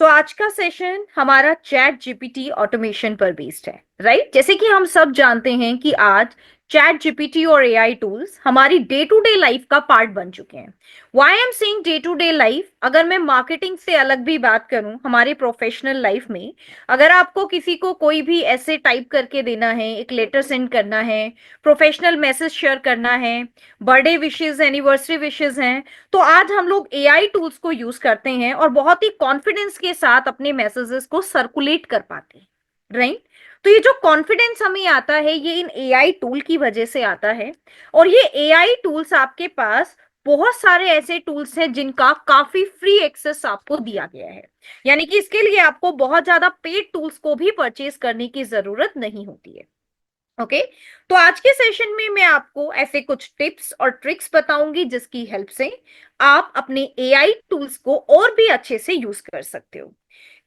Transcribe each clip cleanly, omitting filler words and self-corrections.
तो आज का सेशन हमारा चैट जीपीटी ऑटोमेशन पर बेस्ड है, राइट। जैसे कि हम सब जानते हैं कि आज चैट जीपीटी और एआई टूल्स हमारी डे टू डे लाइफ का पार्ट बन चुके हैं। Why I am saying day to day life, अगर मैं मार्केटिंग से अलग भी बात करूं, हमारे प्रोफेशनल लाइफ में अगर आपको किसी को कोई भी ऐसे टाइप करके देना है, एक लेटर सेंड करना है, प्रोफेशनल मैसेज शेयर करना है, बर्थडे विशेस, एनिवर्सरी विशेस हैं, तो आज हम लोग एआई टूल्स को यूज करते हैं और बहुत ही कॉन्फिडेंस के साथ अपने मैसेजेस को सर्कुलेट कर पाते हैं, राइट। तो ये जो कॉन्फिडेंस हमें आता है ये इन एआई टूल की वजह से आता है। और ये एआई टूल्स आपके पास बहुत सारे ऐसे टूल्स हैं जिनका काफी फ्री एक्सेस आपको दिया गया है, यानी कि इसके लिए आपको बहुत ज्यादा पेड टूल्स को भी परचेज करने की जरूरत नहीं होती है। ओके तो आज के सेशन में मैं आपको ऐसे कुछ टिप्स और ट्रिक्स बताऊंगी जिसकी हेल्प से आप अपने एआई टूल्स को और भी अच्छे से यूज कर सकते हो।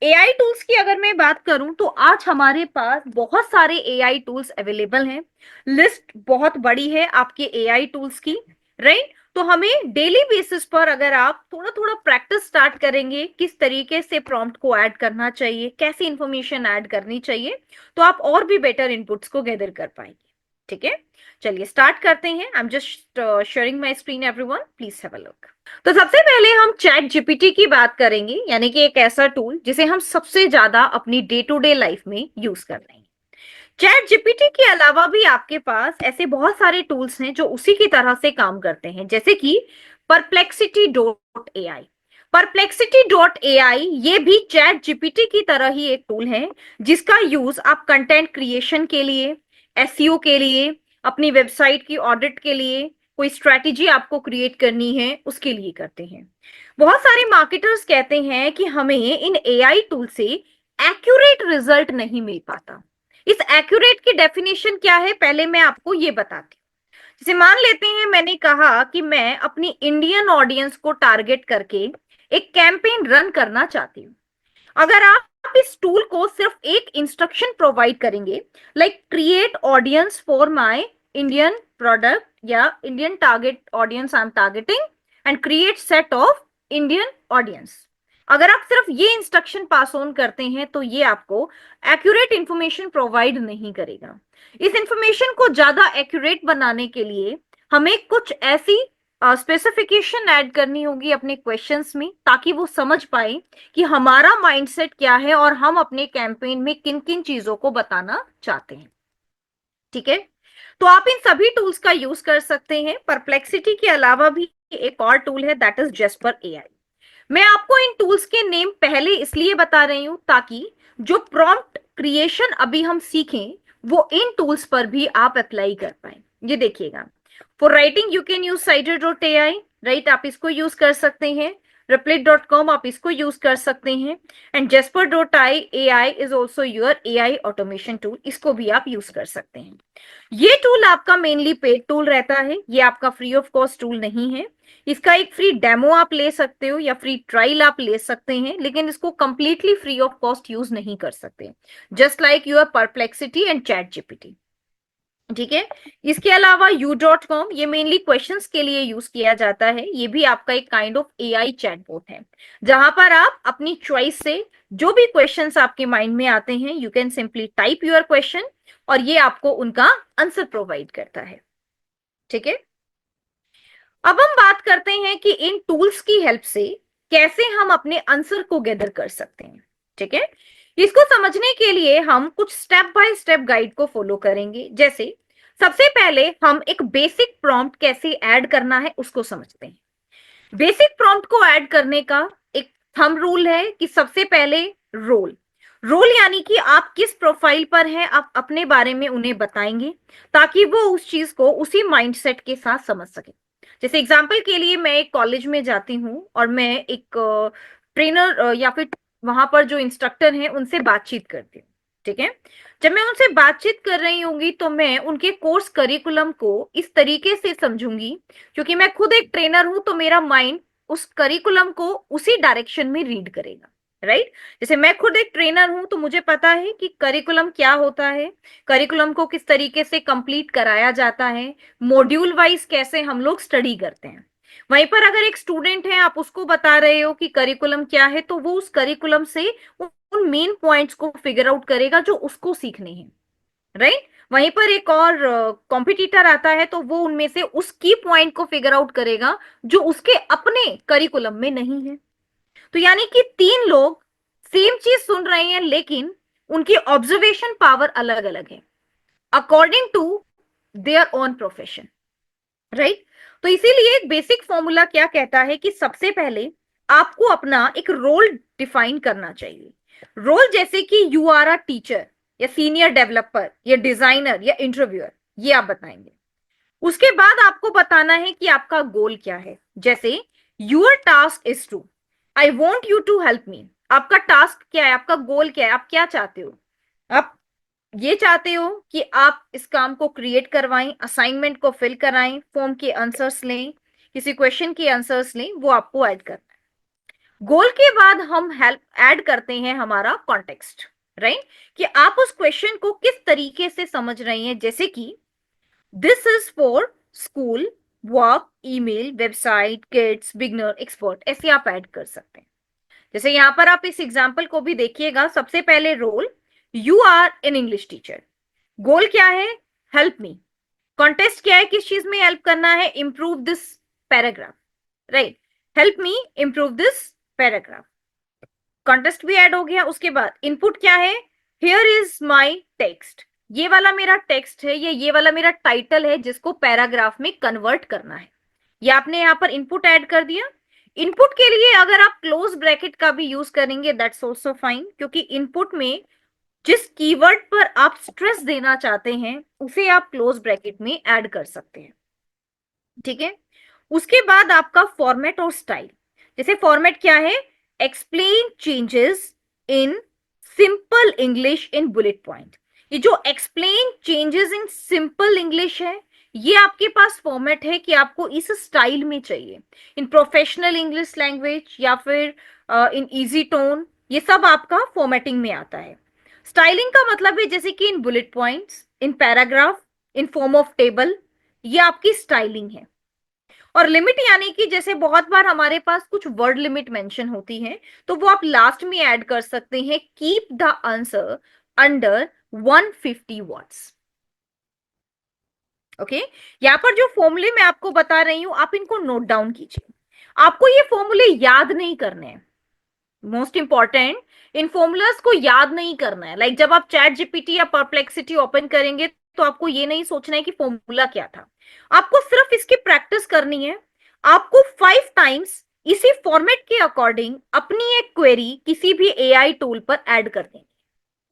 एआई टूल्स की अगर मैं बात करूं तो आज हमारे पास बहुत सारे एआई टूल्स अवेलेबल हैं। लिस्ट बहुत बड़ी है आपके एआई टूल्स की, राइट। तो हमें डेली बेसिस पर अगर आप थोड़ा थोड़ा प्रैक्टिस स्टार्ट करेंगे किस तरीके से प्रॉम्प्ट को ऐड करना चाहिए, कैसी इंफॉर्मेशन ऐड करनी चाहिए, तो आप और भी बेटर इनपुट्स को गैदर कर पाएंगे। ठीक है, चलिए स्टार्ट करते हैं। I am just sharing my screen, everyone please have a look. तो सबसे पहले हम चैट जीपीटी की बात करेंगे, यानी कि एक ऐसा टूल जिसे हम सबसे ज्यादा अपनी डे टू डे लाइफ में यूज कर रहे हैं। चैट जीपीटी के अलावा भी आपके पास ऐसे बहुत सारे टूल्स हैं जो उसी की तरह से काम करते हैं, जैसे कि perplexity.ai। perplexity.ai ये भी चैट जीपीटी की तरह ही एक टूल है जिसका यूज आप कंटेंट क्रिएशन के लिए, एसईओ के लिए, अपनी वेबसाइट की ऑडिट के लिए, कोई स्ट्रेटेजी आपको क्रिएट करनी है उसके लिए करते हैं। बहुत सारे मार्केटर्स कहते हैं कि हमें इन एआई टूल से एक्यूरेट रिजल्ट नहीं मिल पाता। इस एक्यूरेट की डेफिनेशन क्या है पहले मैं आपको ये बताती हूँ। जैसे मान लेते हैं मैंने कहा कि मैं अपनी इंडियन ऑडियंस को टारगेट करके एक कैंपेन रन करना चाहती हूँ। अगर आप इस टूल को सिर्फ एक इंस्ट्रक्शन प्रोवाइड करेंगे, like create audience for my Indian product या Indian target audience I am targeting and create set of Indian audience, अगर आप सिर्फ ये इंस्ट्रक्शन पास ऑन करते हैं तो ये आपको एक्यूरेट इंफॉर्मेशन प्रोवाइड नहीं करेगा। इस इंफॉर्मेशन को ज्यादा एक्यूरेट बनाने के लिए हमें कुछ ऐसी स्पेसिफिकेशन ऐड करनी होगी अपने क्वेश्चंस में, ताकि वो समझ पाए कि हमारा माइंडसेट क्या है और हम अपने कैंपेन में किन किन चीजों को बताना चाहते हैं। ठीक है, तो आप इन सभी टूल्स का यूज कर सकते हैं। परप्लेक्सिटी के अलावा भी एक और टूल है, दैट इज जेस्पर एआई। मैं आपको इन टूल्स के नेम पहले इसलिए बता रही हूं ताकि जो प्रॉम्प्ट क्रिएशन अभी हम सीखें वो इन टूल्स पर भी आप अप्लाई कर पाए। ये देखिएगा, for writing you can use cider.ai, right, आप इसको यूज कर सकते हैं। replit.com आप इसको यूज कर सकते हैं। And jasper.ai is also your AI automation tool, इसको भी आप यूज कर सकते हैं। ये टूल आपका मेनली पेड टूल रहता है, ये आपका फ्री ऑफ कॉस्ट टूल नहीं है। इसका एक फ्री डेमो आप ले सकते हो या फ्री ट्रायल आप ले सकते हैं, लेकिन इसको completely free of cost use नहीं कर सकते, just like your Perplexity and chat GPT. ठीक है, इसके अलावा u.com ये मेनली क्वेश्चंस के लिए यूज किया जाता है। ये भी आपका एक काइंड ऑफ एआई चैटबॉट है, जहां पर आप अपनी चॉइस से जो भी क्वेश्चंस आपके माइंड में आते हैं you can simply type your question और ये आपको उनका आंसर प्रोवाइड करता है। ठीक है, अब हम बात करते हैं कि इन टूल्स की हेल्प से कैसे हम अपने आंसर को गैदर कर सकते हैं। ठीक है, इसको समझने के लिए हम कुछ स्टेप बाय स्टेप गाइड को फॉलो करेंगे। जैसे सबसे पहले हम एक बेसिक प्रॉम्प्ट कैसे ऐड करना है उसको समझते हैं। बेसिक प्रॉम्प्ट को ऐड करने का एक थंब रूल है कि सबसे पहले रोल रोल यानी कि आप किस प्रोफाइल पर हैं आप अपने बारे में उन्हें बताएंगे, ताकि वो उस चीज को उसी माइंडसेट के साथ समझ सके। जैसे एग्जांपल के लिए मैं एक कॉलेज में जाती हूँ और मैं एक ट्रेनर या फिर वहां पर जो इंस्ट्रक्टर हैं उनसे बातचीत करती हूँ। ठीक है, जब मैं उनसे बातचीत कर रही होंगी तो मैं उनके कोर्स करिकुलम को इस तरीके से समझूंगी, क्योंकि मैं खुद एक ट्रेनर हूं तो मेरा माइंड उस करिकुलम को उसी डायरेक्शन में रीड करेगा, राइट। जैसे मैं खुद एक ट्रेनर हूं तो मुझे पता है कि करिकुलम क्या होता है, करिकुलम को किस तरीके से कंप्लीट कराया जाता है, मॉड्यूल वाइज कैसे हम लोग स्टडी करते हैं। वहीं पर अगर एक स्टूडेंट है, आप उसको बता रहे हो कि करिकुलम क्या है, तो वो उस करिकुलम से उन मेन पॉइंट्स को फिगर आउट करेगा जो उसको सीखने हैं, राइट। वहीं पर एक और कॉम्पिटिटर आता है, तो वो उनमें से उस की पॉइंट को फिगर आउट करेगा जो उसके अपने करिकुलम में नहीं है। तो यानी कि तीन लोग सेम चीज सुन रहे हैं, लेकिन उनकी ऑब्जर्वेशन पावर अलग अलग है, according to their own profession, right. तो इसीलिए एक बेसिक फॉर्मूला क्या कहता है कि सबसे पहले आपको अपना एक रोल डिफाइन करना चाहिए। रोल जैसे कि यू आर अ टीचर या सीनियर डेवलपर या डिजाइनर या इंटरव्यूअर, ये आप बताएंगे। उसके बाद आपको बताना है कि आपका गोल क्या है। जैसे your task is to, I want you to help me. आपका टास्क क्या है, आपका गोल क्या है, आप क्या चाहते हो। आप ये चाहते हो कि आप इस काम को क्रिएट करवाएं, असाइनमेंट को फिल कराएं, फॉर्म के आंसर्स लें, किसी क्वेश्चन के आंसर्स लें, वो आपको ऐड करना है। गोल के बाद हम हेल्प ऐड करते हैं हमारा कॉन्टेक्स्ट, राइट, कि आप उस क्वेश्चन को किस तरीके से समझ रहे हैं। जैसे कि this is for school, work, email, website, kids, beginner, expert, ऐसे आप ऐड कर सकते हैं। जैसे यहां पर आप इस एग्जाम्पल को भी देखिएगा। सबसे पहले role, you are an English teacher. Goal क्या है, हेल्प मी। कॉन्टेस्ट क्या है, किस चीज में हेल्प करना है, improve this paragraph, right, help me improve this paragraph. Contest भी ऐड हो गया। उसके बाद इनपुट क्या है, हियर इज माई टेक्स्ट, ये वाला मेरा टेक्स्ट है, ये वाला मेरा टाइटल है जिसको पैराग्राफ में कन्वर्ट करना है। ये आपने यहां पर इनपुट ऐड कर दिया। इनपुट के लिए अगर आप क्लोज ब्रैकेट का भी यूज करेंगे दैट्स ऑल्सो फाइन, क्योंकि इनपुट में जिस कीवर्ड पर आप स्ट्रेस देना चाहते हैं उसे आप क्लोज ब्रैकेट में ऐड कर सकते हैं, ठीक है। उसके बाद आपका फॉर्मेट और स्टाइल। जैसे फॉर्मेट क्या है, explain changes in simple English in bullet point. ये जो explain changes in simple English है, ये आपके पास फॉर्मेट है कि आपको इस स्टाइल में चाहिए, इन प्रोफेशनल इंग्लिश लैंग्वेज या फिर इन इजी टोन, ये सब आपका फॉर्मेटिंग में आता है। स्टाइलिंग का मतलब है जैसे कि in bullet points, in paragraph, in form of table, ये आपकी स्टाइलिंग है। और लिमिट यानी कि जैसे बहुत बार हमारे पास कुछ वर्ड लिमिट मेंशन होती है, तो वो आप लास्ट में ऐड कर सकते हैं, keep the answer under 150 words. Okay, यहां पर जो फॉर्मूले मैं आपको बता रही हूं, आप इनको नोट डाउन कीजिए। आपको ये फॉर्मूले याद नहीं करने हैं, मोस्ट इंपॉर्टेंट, इन फॉर्मूलाज को याद नहीं करना है। लाइक जब आप चैट जीपीटी या परप्लेक्सिटी ओपन करेंगे, तो आपको ये नहीं सोचना है कि फॉर्मूला क्या था, आपको सिर्फ इसकी प्रैक्टिस करनी है। आपको 5 टाइम्स इसी फॉर्मेट के अकॉर्डिंग अपनी एक क्वेरी किसी भी एआई टूल पर ऐड कर देंगे,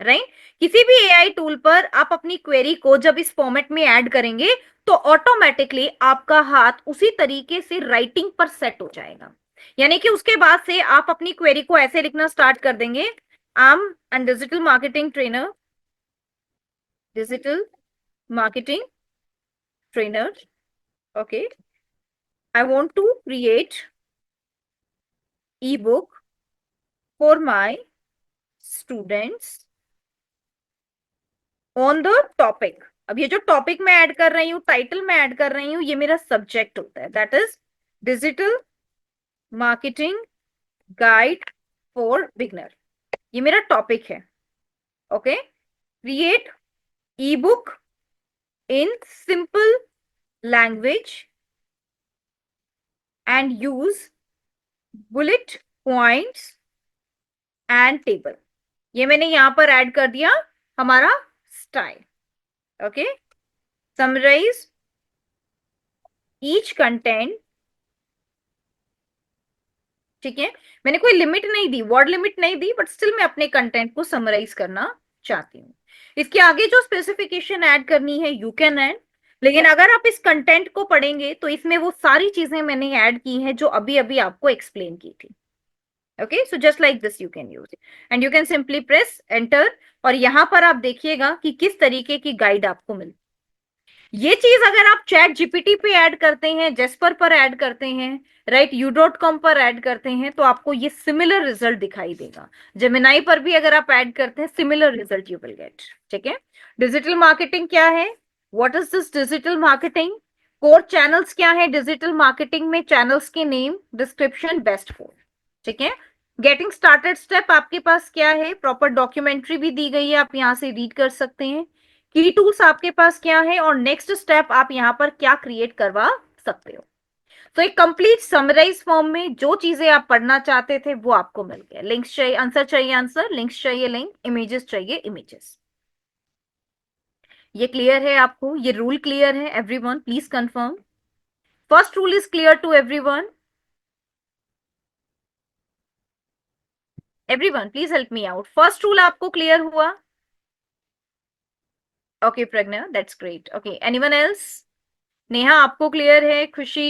राइट। किसी भी एआई टूल पर आप अपनी क्वेरी को जब इस फॉर्मेट में ऐड करेंगे, तो ऑटोमेटिकली आपका हाथ उसी तरीके से राइटिंग पर सेट हो जाएगा। यानी कि उसके बाद से आप अपनी क्वेरी को ऐसे लिखना स्टार्ट कर देंगे, I am an digital marketing trainer, digital marketing trainer, okay, I want to create e book for my students on the topic. अब ये जो टॉपिक मैं ऐड कर रही हूँ, टाइटल मैं ऐड कर रही हूँ, ये मेरा सब्जेक्ट होता है, that is digital marketing guide for beginner, ये मेरा टॉपिक है। Okay, create e book in simple language and use bullet points and table, ये मैंने यहां पर ऐड कर दिया हमारा style. Okay, summarise each content, ठीक है। मैंने कोई लिमिट नहीं दी, वर्ड लिमिट नहीं दी, बट स्टिल मैं अपने कंटेंट को समराइज करना चाहती हूँ। इसके आगे जो स्पेसिफिकेशन ऐड करनी है यू कैन ऐड, लेकिन अगर आप इस कंटेंट को पढ़ेंगे तो इसमें वो सारी चीजें मैंने ऐड की हैं जो अभी अभी आपको एक्सप्लेन की थी। Okay, so just like this you can use and you can simply press enter, और यहां पर आप देखिएगा कि किस तरीके की गाइड आपको मिलती। ये चीज अगर आप चैट जीपीटी पे ऐड करते हैं, जेस्पर पर ऐड करते हैं, राइट, u.com पर ऐड करते हैं, तो आपको ये सिमिलर रिजल्ट दिखाई देगा। जेमिनाई पर भी अगर आप ऐड करते हैं, similar result you will get, ठीक है। डिजिटल मार्केटिंग क्या है, what is this digital marketing, core channels क्या है डिजिटल मार्केटिंग में? चैनल्स के नेम, डिस्क्रिप्शन, बेस्ट फोर। ठीक है। गेटिंग स्टार्टेड स्टेप आपके पास क्या है? प्रॉपर डॉक्यूमेंट्री भी दी गई है, आप यहां से रीड कर सकते हैं। की टूल्स आपके पास क्या है, और नेक्स्ट स्टेप आप यहां पर क्या क्रिएट करवा सकते हो। तो एक कंप्लीट समराइज फॉर्म में जो चीजें आप पढ़ना चाहते थे वो आपको मिल गया। लिंक्स चाहिए आंसर, चाहिए आंसर, लिंक्स चाहिए लिंक, इमेजेस चाहिए इमेजेस। ये क्लियर है आपको? ये रूल क्लियर है everyone? Please confirm. First rule is clear to everyone? Everyone please help me out. First rule आपको क्लियर हुआ? Okay Pragya, that's great. Okay, anyone else? Neha आपको क्लियर है? Khushi?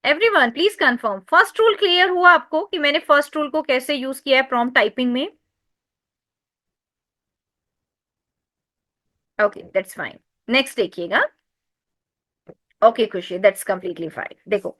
Everyone please confirm, first rule clear हुआ आपको कि मैंने first rule को कैसे यूज किया है प्रॉम्प्ट टाइपिंग में? Okay that's fine. नेक्स्ट देखिएगा। Okay Khushi, that's completely fine. देखो,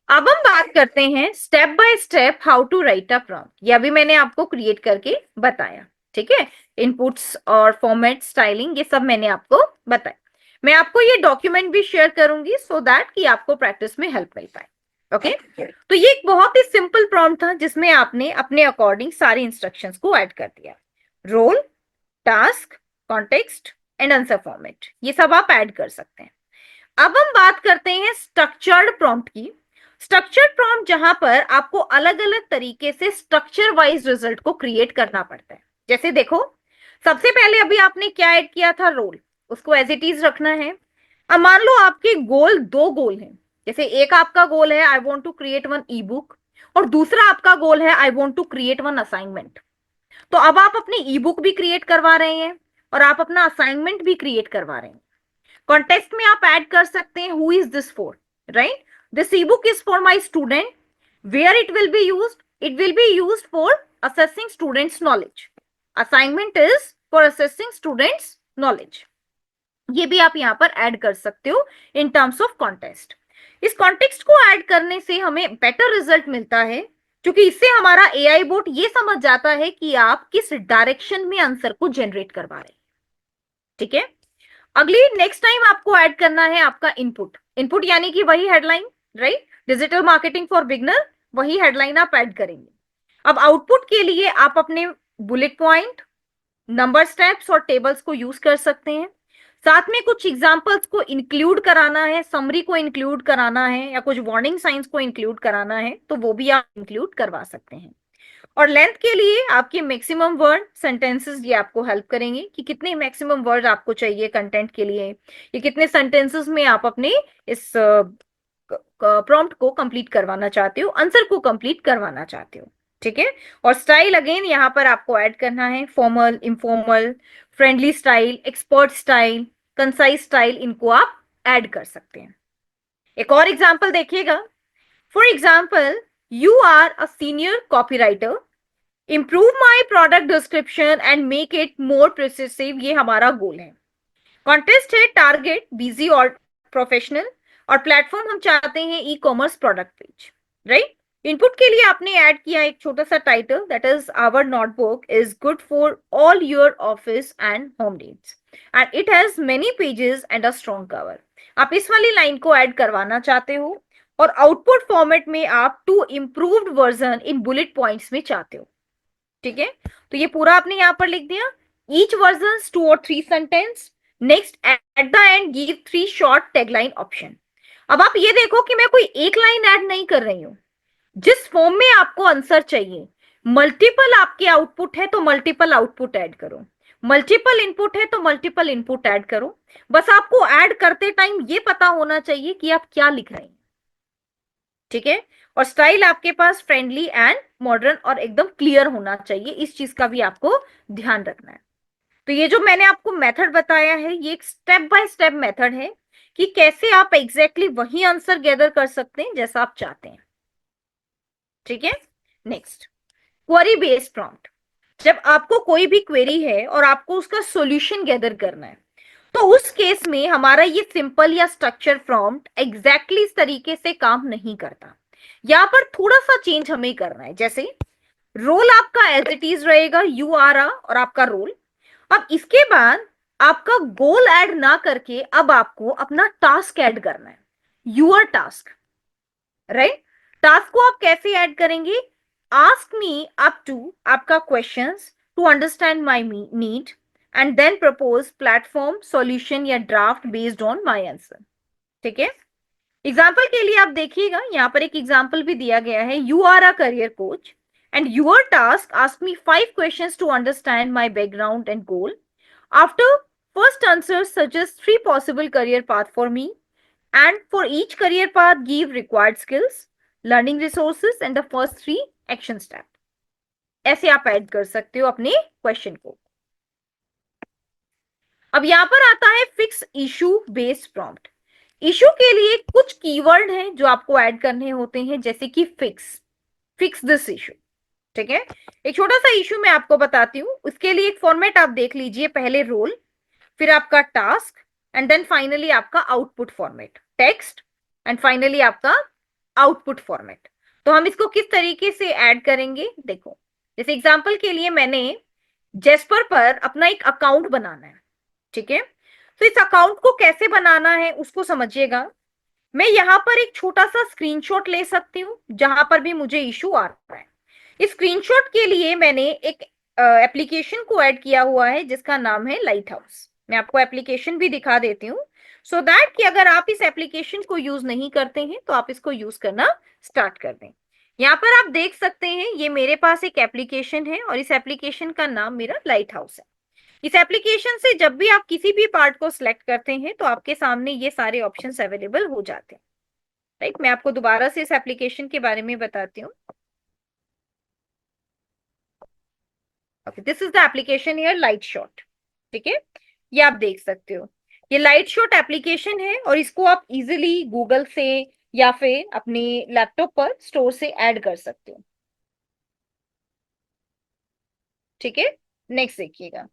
अब हम बात करते हैं step by step how to write a prompt. ये अभी मैंने आपको क्रिएट करके बताया। ठीक है। इनपुट्स और फॉर्मेट, स्टाइलिंग, ये सब मैंने आपको बताया। मैं आपको ये डॉक्यूमेंट भी शेयर करूंगी सो दैट कि आपको प्रैक्टिस में हेल्प मिल पाए। ओके। तो ये एक बहुत ही सिंपल प्रॉम्प्ट था जिसमें आपने अपने अकॉर्डिंग सारे इंस्ट्रक्शंस को ऐड कर दिया। Role, task, context and answer format, ये सब आप ऐड कर सकते हैं। अब हम बात करते हैं स्ट्रक्चर्ड प्रॉम्प्ट की। स्ट्रक्चर्ड प्रॉम्प्ट जहां पर आपको अलग अलग तरीके से स्ट्रक्चर वाइज रिजल्ट को क्रिएट करना पड़ता है। जैसे देखो, सबसे पहले अभी आपने क्या ऐड किया था? रोल। उसको एज इट इज रखना है। अब मान लो आपके गोल, दो गोल हैं। जैसे एक आपका गोल है I want to create one e book, और दूसरा आपका गोल है I want to create one assignment. तो अब आप अपनी ई बुक भी क्रिएट करवा रहे हैं और आप अपना असाइनमेंट भी क्रिएट करवा रहे हैं। कॉन्टेक्स्ट में आप ऐड कर सकते हैं who is this for, right? This e book is for my student. Where it will be used? It will be used for assessing students knowledge. Assignment is for assessing students knowledge. ये भी आप यहां पर add कर सकते हो in terms of context. इस context को ऐड करने से हमें बेटर रिजल्ट मिलता है, क्योंकि इससे हमारा एआई बोट ये समझ जाता है कि आप किस डायरेक्शन में आंसर को जनरेट करवा रहे हैं। ठीक है। अगली नेक्स्ट टाइम आपको ऐड करना है आपका इनपुट। इनपुट यानी कि वही headline, right? Digital marketing for beginner, वही हेडलाइन आप ऐड करेंगे। अब आउटपुट के लिए आप अपने बुलेट पॉइंट, नंबर स्टेप्स और टेबल्स को यूज कर सकते हैं। साथ में कुछ एग्जांपल्स को इंक्लूड कराना है, समरी को इंक्लूड कराना है, या कुछ वार्निंग साइंस को इंक्लूड कराना है तो वो भी आप इंक्लूड करवा सकते हैं। और लेंथ के लिए आपके मैक्सिमम वर्ड सेंटेंसेस ये आपको हेल्प करेंगे कि कितने मैक्सिमम वर्ड आपको चाहिए कंटेंट के लिए, ये कितने सेंटेंसेस में आप अपने इस प्रॉम्प्ट को कंप्लीट करवाना चाहते हो, आंसर को कंप्लीट करवाना चाहते हो। ठीक है। और स्टाइल अगेन यहां पर आपको ऐड करना है, formal, informal, friendly style, expert style, concise style, इनको आप ऐड कर सकते हैं। एक और एग्जांपल देखिएगा। For example, you are a senior copywriter, improve my product description and make it more precisive, ये हमारा गोल है। कॉन्टेस्ट है टारगेट बिजी और प्रोफेशनल, और प्लेटफॉर्म हम चाहते हैं e commerce product page, right? Input के लिए आपने ऐड किया एक छोटा सा title, that is our notebook is good for all your office and home needs and it has many pages and a strong cover. आप इस वाली लाइन को ऐड करवाना चाहते हो, और आउटपुट फॉर्मेट में आप two improved version in bullet points में चाहते हो। ठीक है। तो ये पूरा आपने यहां पर लिख दिया, each version 2 or 3 sentence. Next, at the end give 3 short tagline option. अब आप ये देखो कि मैं कोई एक लाइन ऐड नहीं कर रही हूं। जिस फॉर्म में आपको आंसर चाहिए, मल्टीपल आपके आउटपुट है तो मल्टीपल आउटपुट ऐड करो, मल्टीपल इनपुट है तो मल्टीपल इनपुट ऐड करो। बस आपको ऐड करते टाइम ये पता होना चाहिए कि आप क्या लिख रहे हैं। ठीक है। और स्टाइल आपके पास फ्रेंडली एंड मॉडर्न और एकदम क्लियर होना चाहिए, इस चीज का भी आपको ध्यान रखना है। तो ये जो मैंने आपको मेथड बताया है, ये एक स्टेप बाय स्टेप मेथड है कि कैसे आप एग्जैक्टली वही आंसर गैदर कर सकते हैं जैसा आप चाहते हैं। ठीक है। Next, query based prompt. जब आपको कोई भी क्वेरी है और आपको उसका सॉल्यूशन गैदर करना है, तो उस केस में हमारा ये सिंपल या स्ट्रक्चर प्रॉम्प्ट एग्जैक्टली इस तरीके से काम नहीं करता। यहां पर थोड़ा सा चेंज हमें करना है। जैसे रोल आपका एज इट इज रहेगा, यू आर आ और आपका रोल। अब इसके बाद आपका गोल ऐड ना करके अब आपको अपना टास्क ऐड करना है, यूर टास्क, राइट। टास्क को आप कैसे ऐड करेंगे? आस्क मी अप टू आपका questions to understand my need and then propose platform solution या draft based on my answer. ठीक है, एग्जाम्पल के लिए आप देखिएगा, यहाँ पर एक एग्जाम्पल भी दिया गया है। You are a career coach and your task ask me 5 questions to understand my background and goal. After first answer suggest 3 possible career path for me, and for each career path give required skills, learning resources and the first 3 action step। ऐसे आप add कर सकते हो अपने question को। अब यहां पर आता है fix issue based prompt. Issue के लिए कुछ कीवर्ड हैं जो आपको ऐड करने होते हैं, जैसे कि फिक्स दिस इशू। ठीक है, एक छोटा सा इशू मैं आपको बताती हूँ, उसके लिए एक फॉर्मेट आप देख लीजिए, पहले रोल, फिर आपका टास्क एंड देन फाइनली आपका output format, text and finally आपका आउटपुट फॉर्मेट। तो हम इसको किस तरीके से ऐड करेंगे, देखो, जैसे एग्जांपल के लिए मैंने जेस्पर पर अपना एक अकाउंट बनाना है। ठीक है, तो इस अकाउंट को कैसे बनाना है उसको समझिएगा। मैं यहां पर एक छोटा सा स्क्रीनशॉट ले सकती हूँ जहां पर भी मुझे इशू आ रहा है। इस स्क्रीनशॉट के लिए मैंने एक एप्लीकेशन को ऐड किया हुआ है जिसका नाम है लाइट हाउस। मैं आपको एप्लीकेशन भी दिखा देती हूँ, सो दैट कि अगर आप इस एप्लीकेशन को यूज नहीं करते हैं तो आप इसको यूज करना स्टार्ट कर दें। यहाँ पर आप देख सकते हैं ये मेरे पास एक एप्लीकेशन है और इस एप्लीकेशन का नाम मेरा लाइट हाउस है। इस एप्लीकेशन से जब भी आप किसी भी पार्ट को सिलेक्ट करते हैं तो आपके सामने ये सारे ऑप्शंस अवेलेबल हो जाते हैं। राइट, मैं आपको दोबारा से इस एप्लीकेशन के बारे में बताती हूँ। Okay, this is the application here, light shot. ठीक है, ये आप देख सकते हो, ये लाइट शॉट एप्लीकेशन है और इसको आप इजीली गूगल से या फिर अपने लैपटॉप पर स्टोर से ऐड कर सकते हो। ठीक है, नेक्स्ट देखिएगा।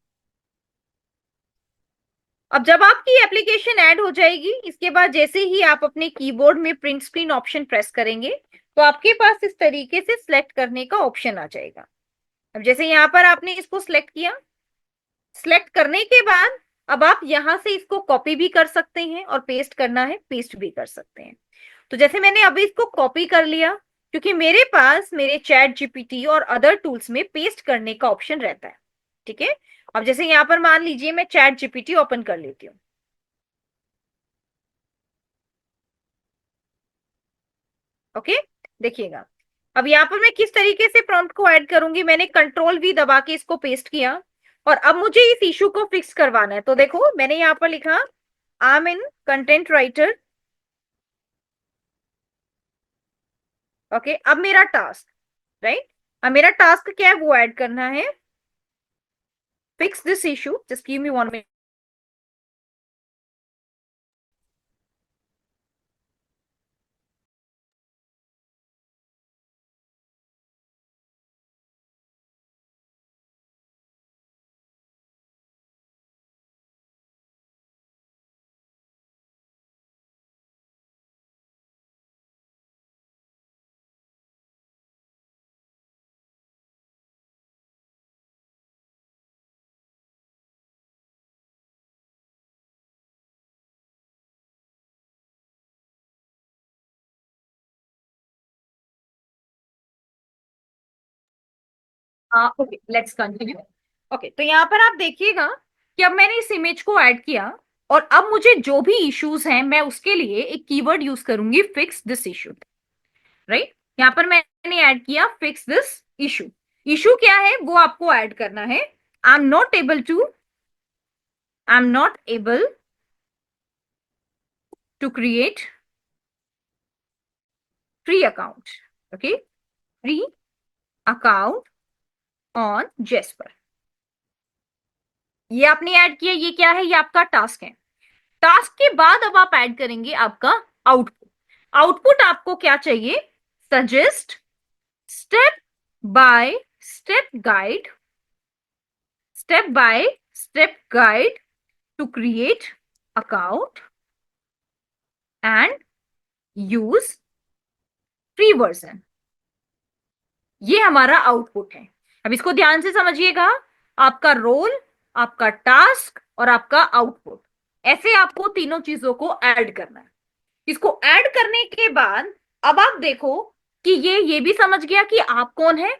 अब जब आपकी एप्लीकेशन ऐड हो जाएगी, इसके बाद जैसे ही आप अपने कीबोर्ड में प्रिंट स्क्रीन ऑप्शन प्रेस करेंगे तो आपके पास इस तरीके से सिलेक्ट करने का ऑप्शन आ जाएगा। अब जैसे यहाँ पर आपने इसको सिलेक्ट किया, सिलेक्ट करने के बाद अब आप यहां से इसको कॉपी भी कर सकते हैं और पेस्ट करना है पेस्ट भी कर सकते हैं। तो जैसे मैंने अभी इसको कॉपी कर लिया, क्योंकि मेरे पास मेरे चैट जीपीटी और अदर टूल्स में पेस्ट करने का ऑप्शन रहता है। ठीक है, अब जैसे यहाँ पर मान लीजिए मैं चैट जीपीटी ओपन कर लेती हूँ। ओके, देखिएगा, अब यहाँ पर मैं किस तरीके से प्रॉम्प्ट को ऐड करूंगी, मैंने कंट्रोल वी दबा के इसको पेस्ट किया और अब मुझे इस इशू को फिक्स करवाना है। तो देखो मैंने यहाँ पर लिखा I am in content writer. Okay, अब मेरा टास्क, राइट, अब मेरा टास्क क्या है वो ऐड करना है, fix this issue, just give me 1 minute। हाँ, ओके, लेट्स कंटिन्यू। ओके, तो यहाँ पर आप देखिएगा कि अब मैंने इस इमेज को ऐड किया और अब मुझे जो भी इश्यूज हैं मैं उसके लिए एक कीवर्ड यूज करूंगी, फिक्स दिस इशू। राइट, यहाँ पर मैंने ऐड किया फिक्स दिस इशू। इशू क्या है वो आपको ऐड करना है, I am not able to create free account. Okay, free account on Jasper. ये आपने ऐड किया, ये क्या है, ये आपका टास्क है। टास्क के बाद अब आप ऐड करेंगे आपका आउटपुट। आउटपुट आपको क्या चाहिए, suggest step by step guide, step by step guide to create account and use free version. ये हमारा आउटपुट है। अब इसको ध्यान से समझिएगा, आपका रोल, आपका टास्क और आपका आउटपुट। ऐसे आपको तीनों चीजों को ऐड करना है। इसको ऐड करने के बाद अब आप देखो कि ये भी समझ गया कि आप कौन है,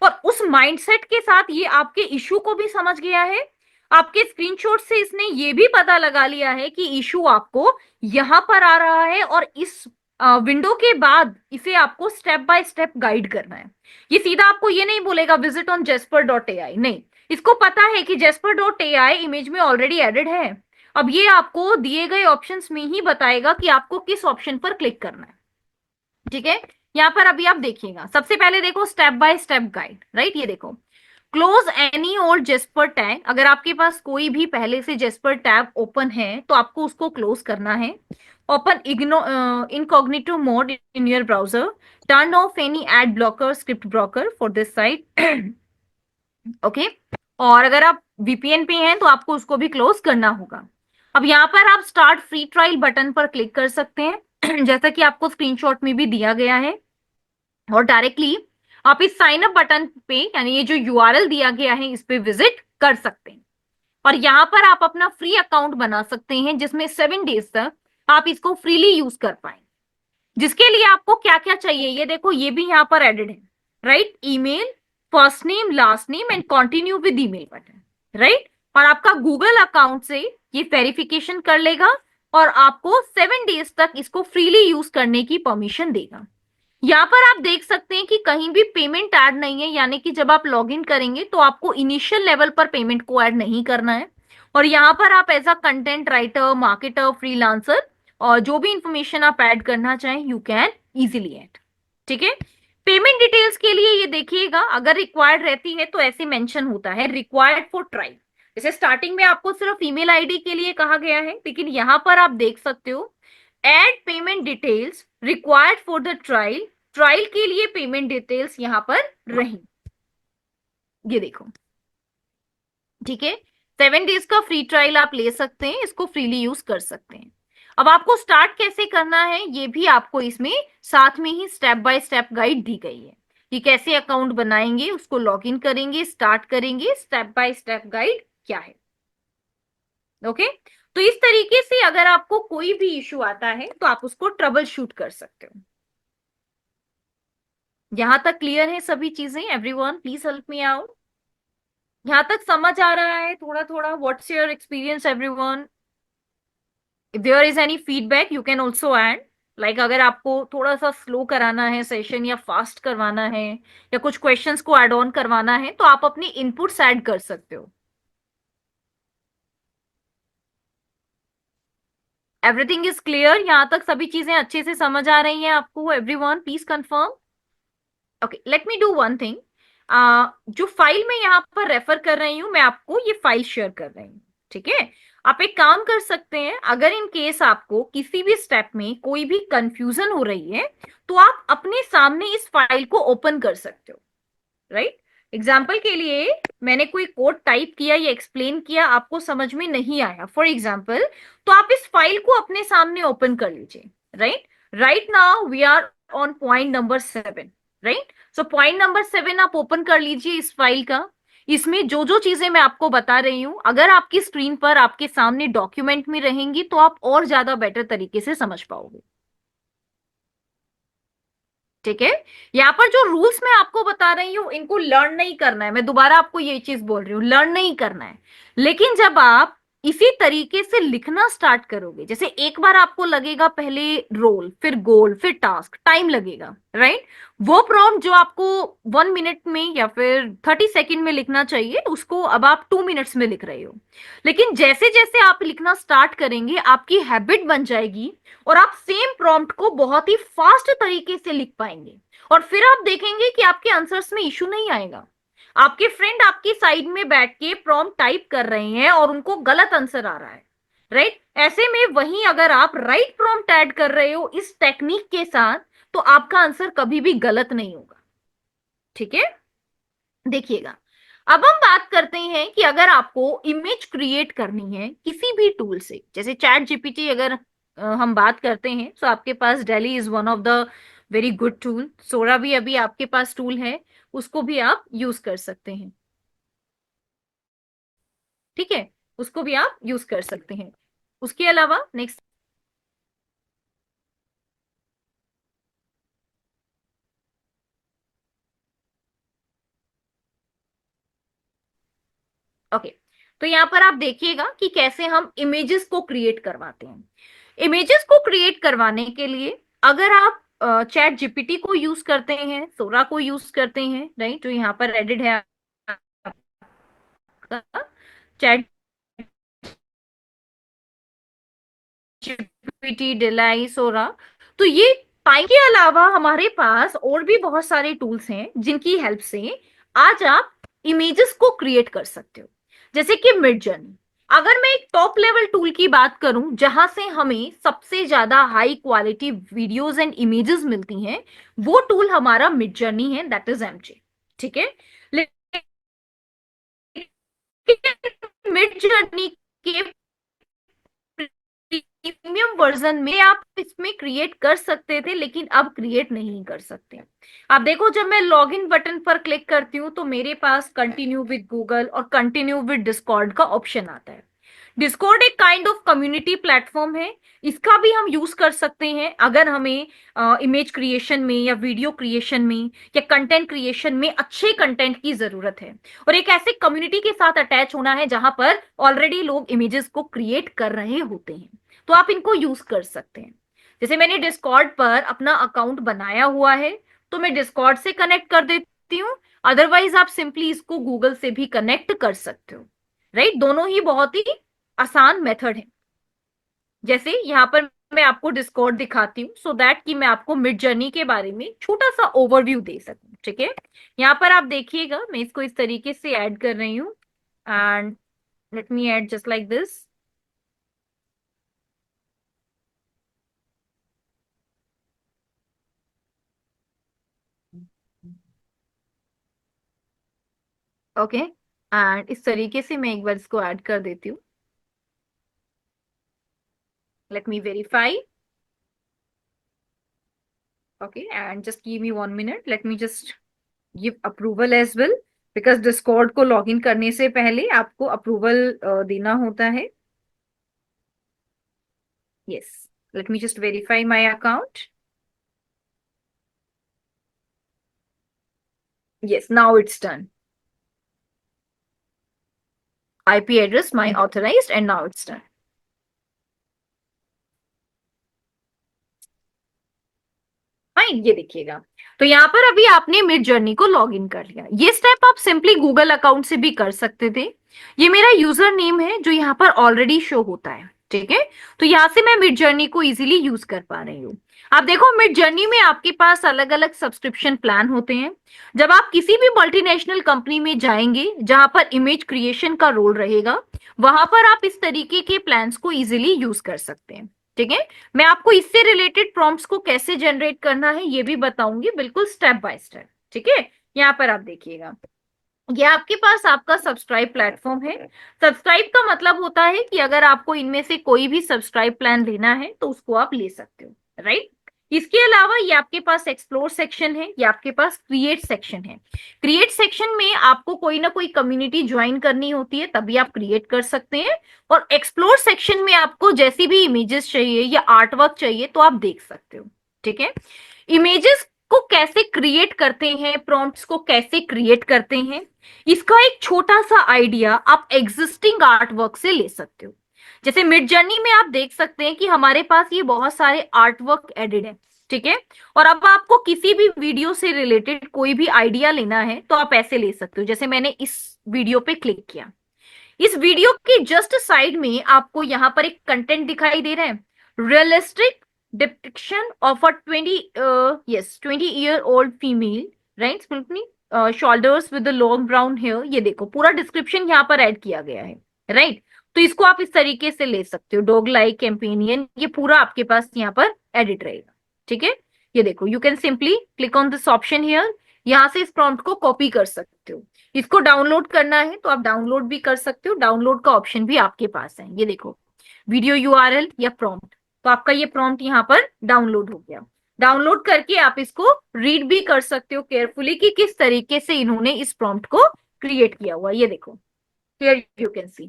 और उस माइंडसेट के साथ ये आपके इशू को भी समझ गया है। आपके स्क्रीनशॉट से इसने ये भी पता लगा लिया है कि इशू आपको यहां पर आ रहा है, और इस विंडो के बाद इसे आपको स्टेप बाय स्टेप गाइड करना है। ये सीधा आपको ये नहीं बोलेगा विजिट ऑन jasper.ai, नहीं, इसको पता है कि jasper.ai इमेज में ऑलरेडी एडेड है। अब ये आपको दिए गए ऑप्शंस में ही बताएगा कि आपको किस ऑप्शन पर क्लिक करना है। ठीक है, यहाँ पर अभी आप देखिएगा, सबसे पहले देखो step by step guide, right. ये देखो, close any old Jasper tag, अगर आपके पास कोई भी पहले से जेस्पर टैब ओपन है तो आपको उसको क्लोज करना है। Open incognito mode in your browser, turn off any ad blocker script blocker for this site. Okay, और अगर आप वीपीएन पे हैं तो आपको उसको भी क्लोज करना होगा। अब यहाँ पर आप स्टार्ट फ्री ट्रायल बटन पर क्लिक कर सकते हैं जैसा कि आपको स्क्रीनशॉट में भी दिया गया है, और डायरेक्टली आप इस साइन अप बटन पे, यानी ये जो यूआरएल दिया गया है, इस पे विजिट कर सकते हैं। और यहाँ पर आप अपना फ्री अकाउंट बना सकते हैं जिसमें 7 डेज तक आप इसको फ्रीली यूज कर पाए। जिसके लिए आपको क्या क्या चाहिए ये देखो, ये भी यहाँ पर एडेड है, right. Email, first name, last name and continue with email button, right. और आपका गूगल अकाउंट से ये वेरिफिकेशन कर लेगा और आपको 7 डेज तक इसको फ्रीली यूज करने की परमिशन देगा। यहाँ पर आप देख सकते हैं कि कहीं भी पेमेंट ऐड नहीं है, यानी कि जब आप लॉग इन करेंगे तो आपको इनिशियल लेवल पर पेमेंट को ऐड नहीं करना है। और यहाँ पर आप as a content writer, marketer, freelancer और जो भी इंफॉर्मेशन आप ऐड करना चाहें यू कैन इजीली ऐड। ठीक है, पेमेंट डिटेल्स के लिए ये देखिएगा, अगर रिक्वायर्ड रहती है तो ऐसे मेंशन होता है रिक्वायर्ड फॉर ट्रायल। जैसे स्टार्टिंग में आपको सिर्फ ईमेल आईडी के लिए कहा गया है, लेकिन यहां पर आप देख सकते हो add payment details required for the trial, trial के लिए पेमेंट डिटेल्स यहां पर रही। ये देखो, ठीक है, 7 डेज का फ्री ट्रायल आप ले सकते हैं, इसको फ्रीली यूज कर सकते हैं। अब आपको स्टार्ट कैसे करना है ये भी आपको इसमें साथ में ही स्टेप बाय स्टेप गाइड दी गई है कि कैसे अकाउंट बनाएंगे, उसको लॉग इन करेंगे, स्टार्ट करेंगे, स्टेप बाय स्टेप गाइड क्या है। ओके, तो इस तरीके से अगर आपको कोई भी इश्यू आता है तो आप उसको ट्रबल शूट कर सकते हो। यहां तक क्लियर है सभी चीजें? Everyone please help me out. यहां तक समझ आ रहा है थोड़ा थोड़ा? What's your experience everyone? If there is any feedback you can also add. Like अगर आपको थोड़ा सा स्लो कराना है सेशन या फास्ट करवाना है या कुछ क्वेश्चंस को ऐड ऑन करवाना है तो आप अपनी इनपुट्स ऐड कर सकते हो। Everything is clear? यहां तक सभी चीजें अच्छे से समझ आ रही हैं आपको? Everyone please confirm. Okay, let me do one thing. जो फाइल मैं यहाँ पर रेफर कर रही हूँ, मैं आपको ये फाइल शेयर कर रही हूँ। ठीक है, आप एक काम कर सकते हैं, अगर इन केस आपको किसी भी स्टेप में कोई भी कंफ्यूजन हो रही है तो आप अपने सामने इस फाइल को ओपन कर सकते हो, राइट। एग्जाम्पल के लिए मैंने कोई कोड टाइप किया या एक्सप्लेन किया, आपको समझ में नहीं आया फॉर एग्जाम्पल, तो आप इस फाइल को अपने सामने ओपन कर लीजिए, right. Right now we are on point number 7, right. So point number 7 आप ओपन कर लीजिए इस फाइल का। इसमें जो जो चीजें मैं आपको बता रही हूं, अगर आपकी स्क्रीन पर आपके सामने डॉक्यूमेंट में रहेंगी तो आप और ज्यादा बेटर तरीके से समझ पाओगे। ठीक है, यहाँ पर जो रूल्स मैं आपको बता रही हूँ इनको लर्न नहीं करना है, मैं दोबारा आपको ये चीज बोल रही हूँ, लर्न नहीं करना है। लेकिन जब आप इसी तरीके से लिखना स्टार्ट करोगे, जैसे एक बार आपको लगेगा पहले रोल, फिर गोल, फिर टास्क, टाइम लगेगा, राइट। वो प्रॉम्प्ट जो आपको 1 मिनट में या फिर 30 सेकेंड में लिखना चाहिए उसको अब आप 2 मिनट्स में लिख रहे हो। लेकिन जैसे जैसे आप लिखना स्टार्ट करेंगे आपकी हैबिट बन जाएगी और आप सेम प्रॉम्प्ट को बहुत ही फास्ट तरीके से लिख पाएंगे, और फिर आप देखेंगे कि आपके आंसर्स में इशू नहीं आएगा। आपके फ्रेंड आपकी साइड में बैठ के प्रॉम्प्ट टाइप कर रहे हैं और उनको गलत आंसर आ रहा है, राइट। ऐसे में वहीं अगर आप राइट प्रॉम्प्ट ऐड कर रहे हो इस टेक्निक के साथ तो आपका आंसर कभी भी गलत नहीं होगा। ठीक है, देखिएगा, अब हम बात करते हैं कि अगर आपको इमेज क्रिएट करनी है किसी भी टूल से, जैसे चैट जीपीटी अगर हम बात करते हैं तो आपके पास DALL-E is one of the very good tool. Sora भी अभी आपके पास टूल है, उसको भी आप यूज कर सकते हैं। ठीक है, उसको भी आप यूज कर सकते हैं। उसके अलावा नेक्स्ट, ओके, तो यहाँ पर आप देखिएगा कि कैसे हम इमेजेस को क्रिएट करवाते हैं। इमेजेस को क्रिएट करवाने के लिए अगर आप चैट जीपीटी को यूज करते हैं, सोरा को यूज करते हैं, राइट, जो यहाँ पर एडिड है आपका चैट जीपीटी, डिलाई, सोरा, तो ये पाई के अलावा हमारे पास और भी बहुत सारे टूल्स हैं जिनकी हेल्प से आज आप इमेजेस को क्रिएट कर सकते हो। जैसे कि मिड जर्नी, अगर मैं एक टॉप लेवल टूल की बात करूं जहां से हमें सबसे ज्यादा high quality videos and images मिलती हैं, वो टूल हमारा मिड जर्नी है, दैट इज एमजे। ठीक है, लेकिन मिड जर्नी के प्रीमियम वर्जन में आप इसमें क्रिएट कर सकते थे, लेकिन अब क्रिएट नहीं कर सकते। आप देखो, जब मैं लॉग इन बटन पर क्लिक करती हूँ तो मेरे पास कंटिन्यू विद गूगल और कंटिन्यू विद डिस्कॉर्ड का ऑप्शन आता है। डिस्कॉर्ड एक काइंड ऑफ कम्युनिटी प्लेटफॉर्म है, इसका भी हम यूज कर सकते हैं अगर हमें इमेज क्रिएशन में या वीडियो क्रिएशन में या कंटेंट क्रिएशन में अच्छे कंटेंट की जरूरत है, और एक ऐसे कम्युनिटी के साथ अटैच होना है जहां पर ऑलरेडी लोग इमेजेस को क्रिएट कर रहे होते हैं, तो आप इनको यूज कर सकते हैं। जैसे मैंने डिस्कॉर्ड पर अपना अकाउंट बनाया हुआ है, तो मैं डिस्कॉर्ड से कनेक्ट कर देती हूँ, अदरवाइज आप सिंपली इसको गूगल से भी कनेक्ट कर सकते हो, राइट। दोनों ही बहुत ही आसान मेथड है। जैसे यहाँ पर मैं आपको डिस्कॉर्ड दिखाती हूँ सो दैट कि मैं आपको मिड जर्नी के बारे में छोटा सा ओवरव्यू दे सकूं। ठीक है, यहाँ पर आप देखिएगा, मैं इसको इस तरीके से ऐड कर रही हूँ, and let me add just like this. Okay, and इस तरीके से मैं एक बार इसको ऐड कर देती हूँ। Let me verify. Okay, and just give me 1 minute, let me just give approval as well, because Discord को लॉगिन करने से पहले आपको अप्रूवल देना होता है। Yes, let me just verify my account. Yes, now it's done. IP address my authorized and now it's done. Fine, ये देखिएगा, तो यहाँ पर अभी आपने मिड जर्नी को लॉग इन कर लिया। ये स्टेप आप सिंपली गूगल अकाउंट से भी कर सकते थे। ये मेरा यूजर नेम है जो यहाँ पर ऑलरेडी शो होता है। ठीक है, तो यहाँ से मैं मिड जर्नी को इजीली यूज कर पा रही हूँ। आप देखो, मिड जर्नी में आपके पास अलग अलग सब्सक्रिप्शन प्लान होते हैं। जब आप किसी भी मल्टीनेशनल कंपनी में जाएंगे जहां पर इमेज क्रिएशन का रोल रहेगा, वहां पर आप इस तरीके के प्लान्स को इजीली यूज कर सकते हैं। ठीक है, मैं आपको इससे रिलेटेड प्रॉम्प्ट्स को कैसे जनरेट करना है ये भी बताऊंगी, बिल्कुल स्टेप बाय स्टेप। ठीक है, यहाँ पर आप देखिएगा, ये आपके पास आपका सब्सक्राइब प्लेटफॉर्म है। सब्सक्राइब का मतलब होता है कि अगर आपको इनमें से कोई भी सब्सक्राइब प्लान लेना है तो उसको आप ले सकते हो, राइट। इसके अलावा ये आपके पास एक्सप्लोर सेक्शन है, ये आपके पास क्रिएट सेक्शन है। क्रिएट सेक्शन में आपको कोई ना कोई कम्युनिटी ज्वाइन करनी होती है, तभी आप क्रिएट कर सकते हैं। और एक्सप्लोर सेक्शन में आपको जैसी भी इमेजेस चाहिए या आर्ट वर्क चाहिए तो आप देख सकते हो। ठीक है, इमेजेस को कैसे क्रिएट करते हैं, प्रॉम्प्ट्स को कैसे क्रिएट करते हैं, इसका एक छोटा सा आइडिया आप एग्जिस्टिंग आर्ट वर्क से ले सकते हो। जैसे मिड जर्नी में आप देख सकते हैं कि हमारे पास ये बहुत सारे आर्ट वर्क एडिड है। ठीक है, और अब आपको किसी भी वीडियो से रिलेटेड कोई भी आइडिया लेना है तो आप ऐसे ले सकते हो। जैसे मैंने इस वीडियो पे क्लिक किया, इस वीडियो के जस्ट साइड में आपको यहाँ पर एक कंटेंट दिखाई दे रहा है, realistic depiction of a 20 year old female, right, shoulders with long brown hair. ये देखो, पूरा डिस्क्रिप्शन यहाँ पर ऐड किया गया है, राइट। तो इसको आप इस तरीके से ले सकते हो, डॉग लाइक कैंपेनियन, ये पूरा आपके पास यहाँ पर एडिट रहेगा। ठीक है, ये देखो, you can simply click on this option here, यहाँ से इस प्रॉम्प्ट को कॉपी कर सकते हो। इसको डाउनलोड करना है तो आप डाउनलोड भी कर सकते हो, डाउनलोड का ऑप्शन भी आपके पास है। ये देखो, वीडियो यूआरएल या प्रॉम्प्ट, तो आपका ये प्रॉम्प्ट यहाँ पर डाउनलोड हो गया। डाउनलोड करके आप इसको रीड भी कर सकते हो केयरफुली कि किस तरीके से इन्होंने इस प्रॉम्प्ट को क्रिएट किया हुआ। ये देखो, हियर यू कैन सी।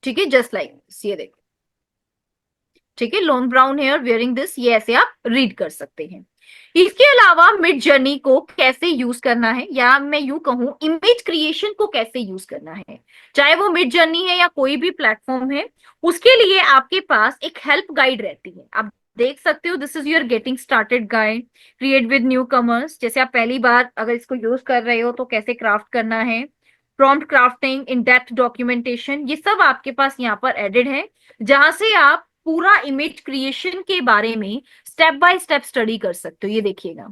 ठीक है, जस्ट लाइक ये देखो, ठीक है, long brown hair wearing this, ये ऐसे आप रीड कर सकते हैं। इसके अलावा मिड जर्नी को कैसे यूज करना है, या मैं यूं कहूं इमेज क्रिएशन को कैसे यूज करना है, चाहे वो मिड जर्नी है या कोई भी प्लेटफॉर्म है, उसके लिए आपके पास एक हेल्प गाइड रहती है। आप देख सकते हो, this is your getting started guide, create with new commerce, जैसे आप पहली बार अगर इसको यूज कर रहे हो तो कैसे क्राफ्ट करना है, prompt crafting, in depth documentation, ये सब आपके पास यहाँ पर एडेड है, जहां से आप पूरा इमेज क्रिएशन के बारे में स्टेप बाय स्टेप स्टडी कर सकते हो। ये देखिएगा,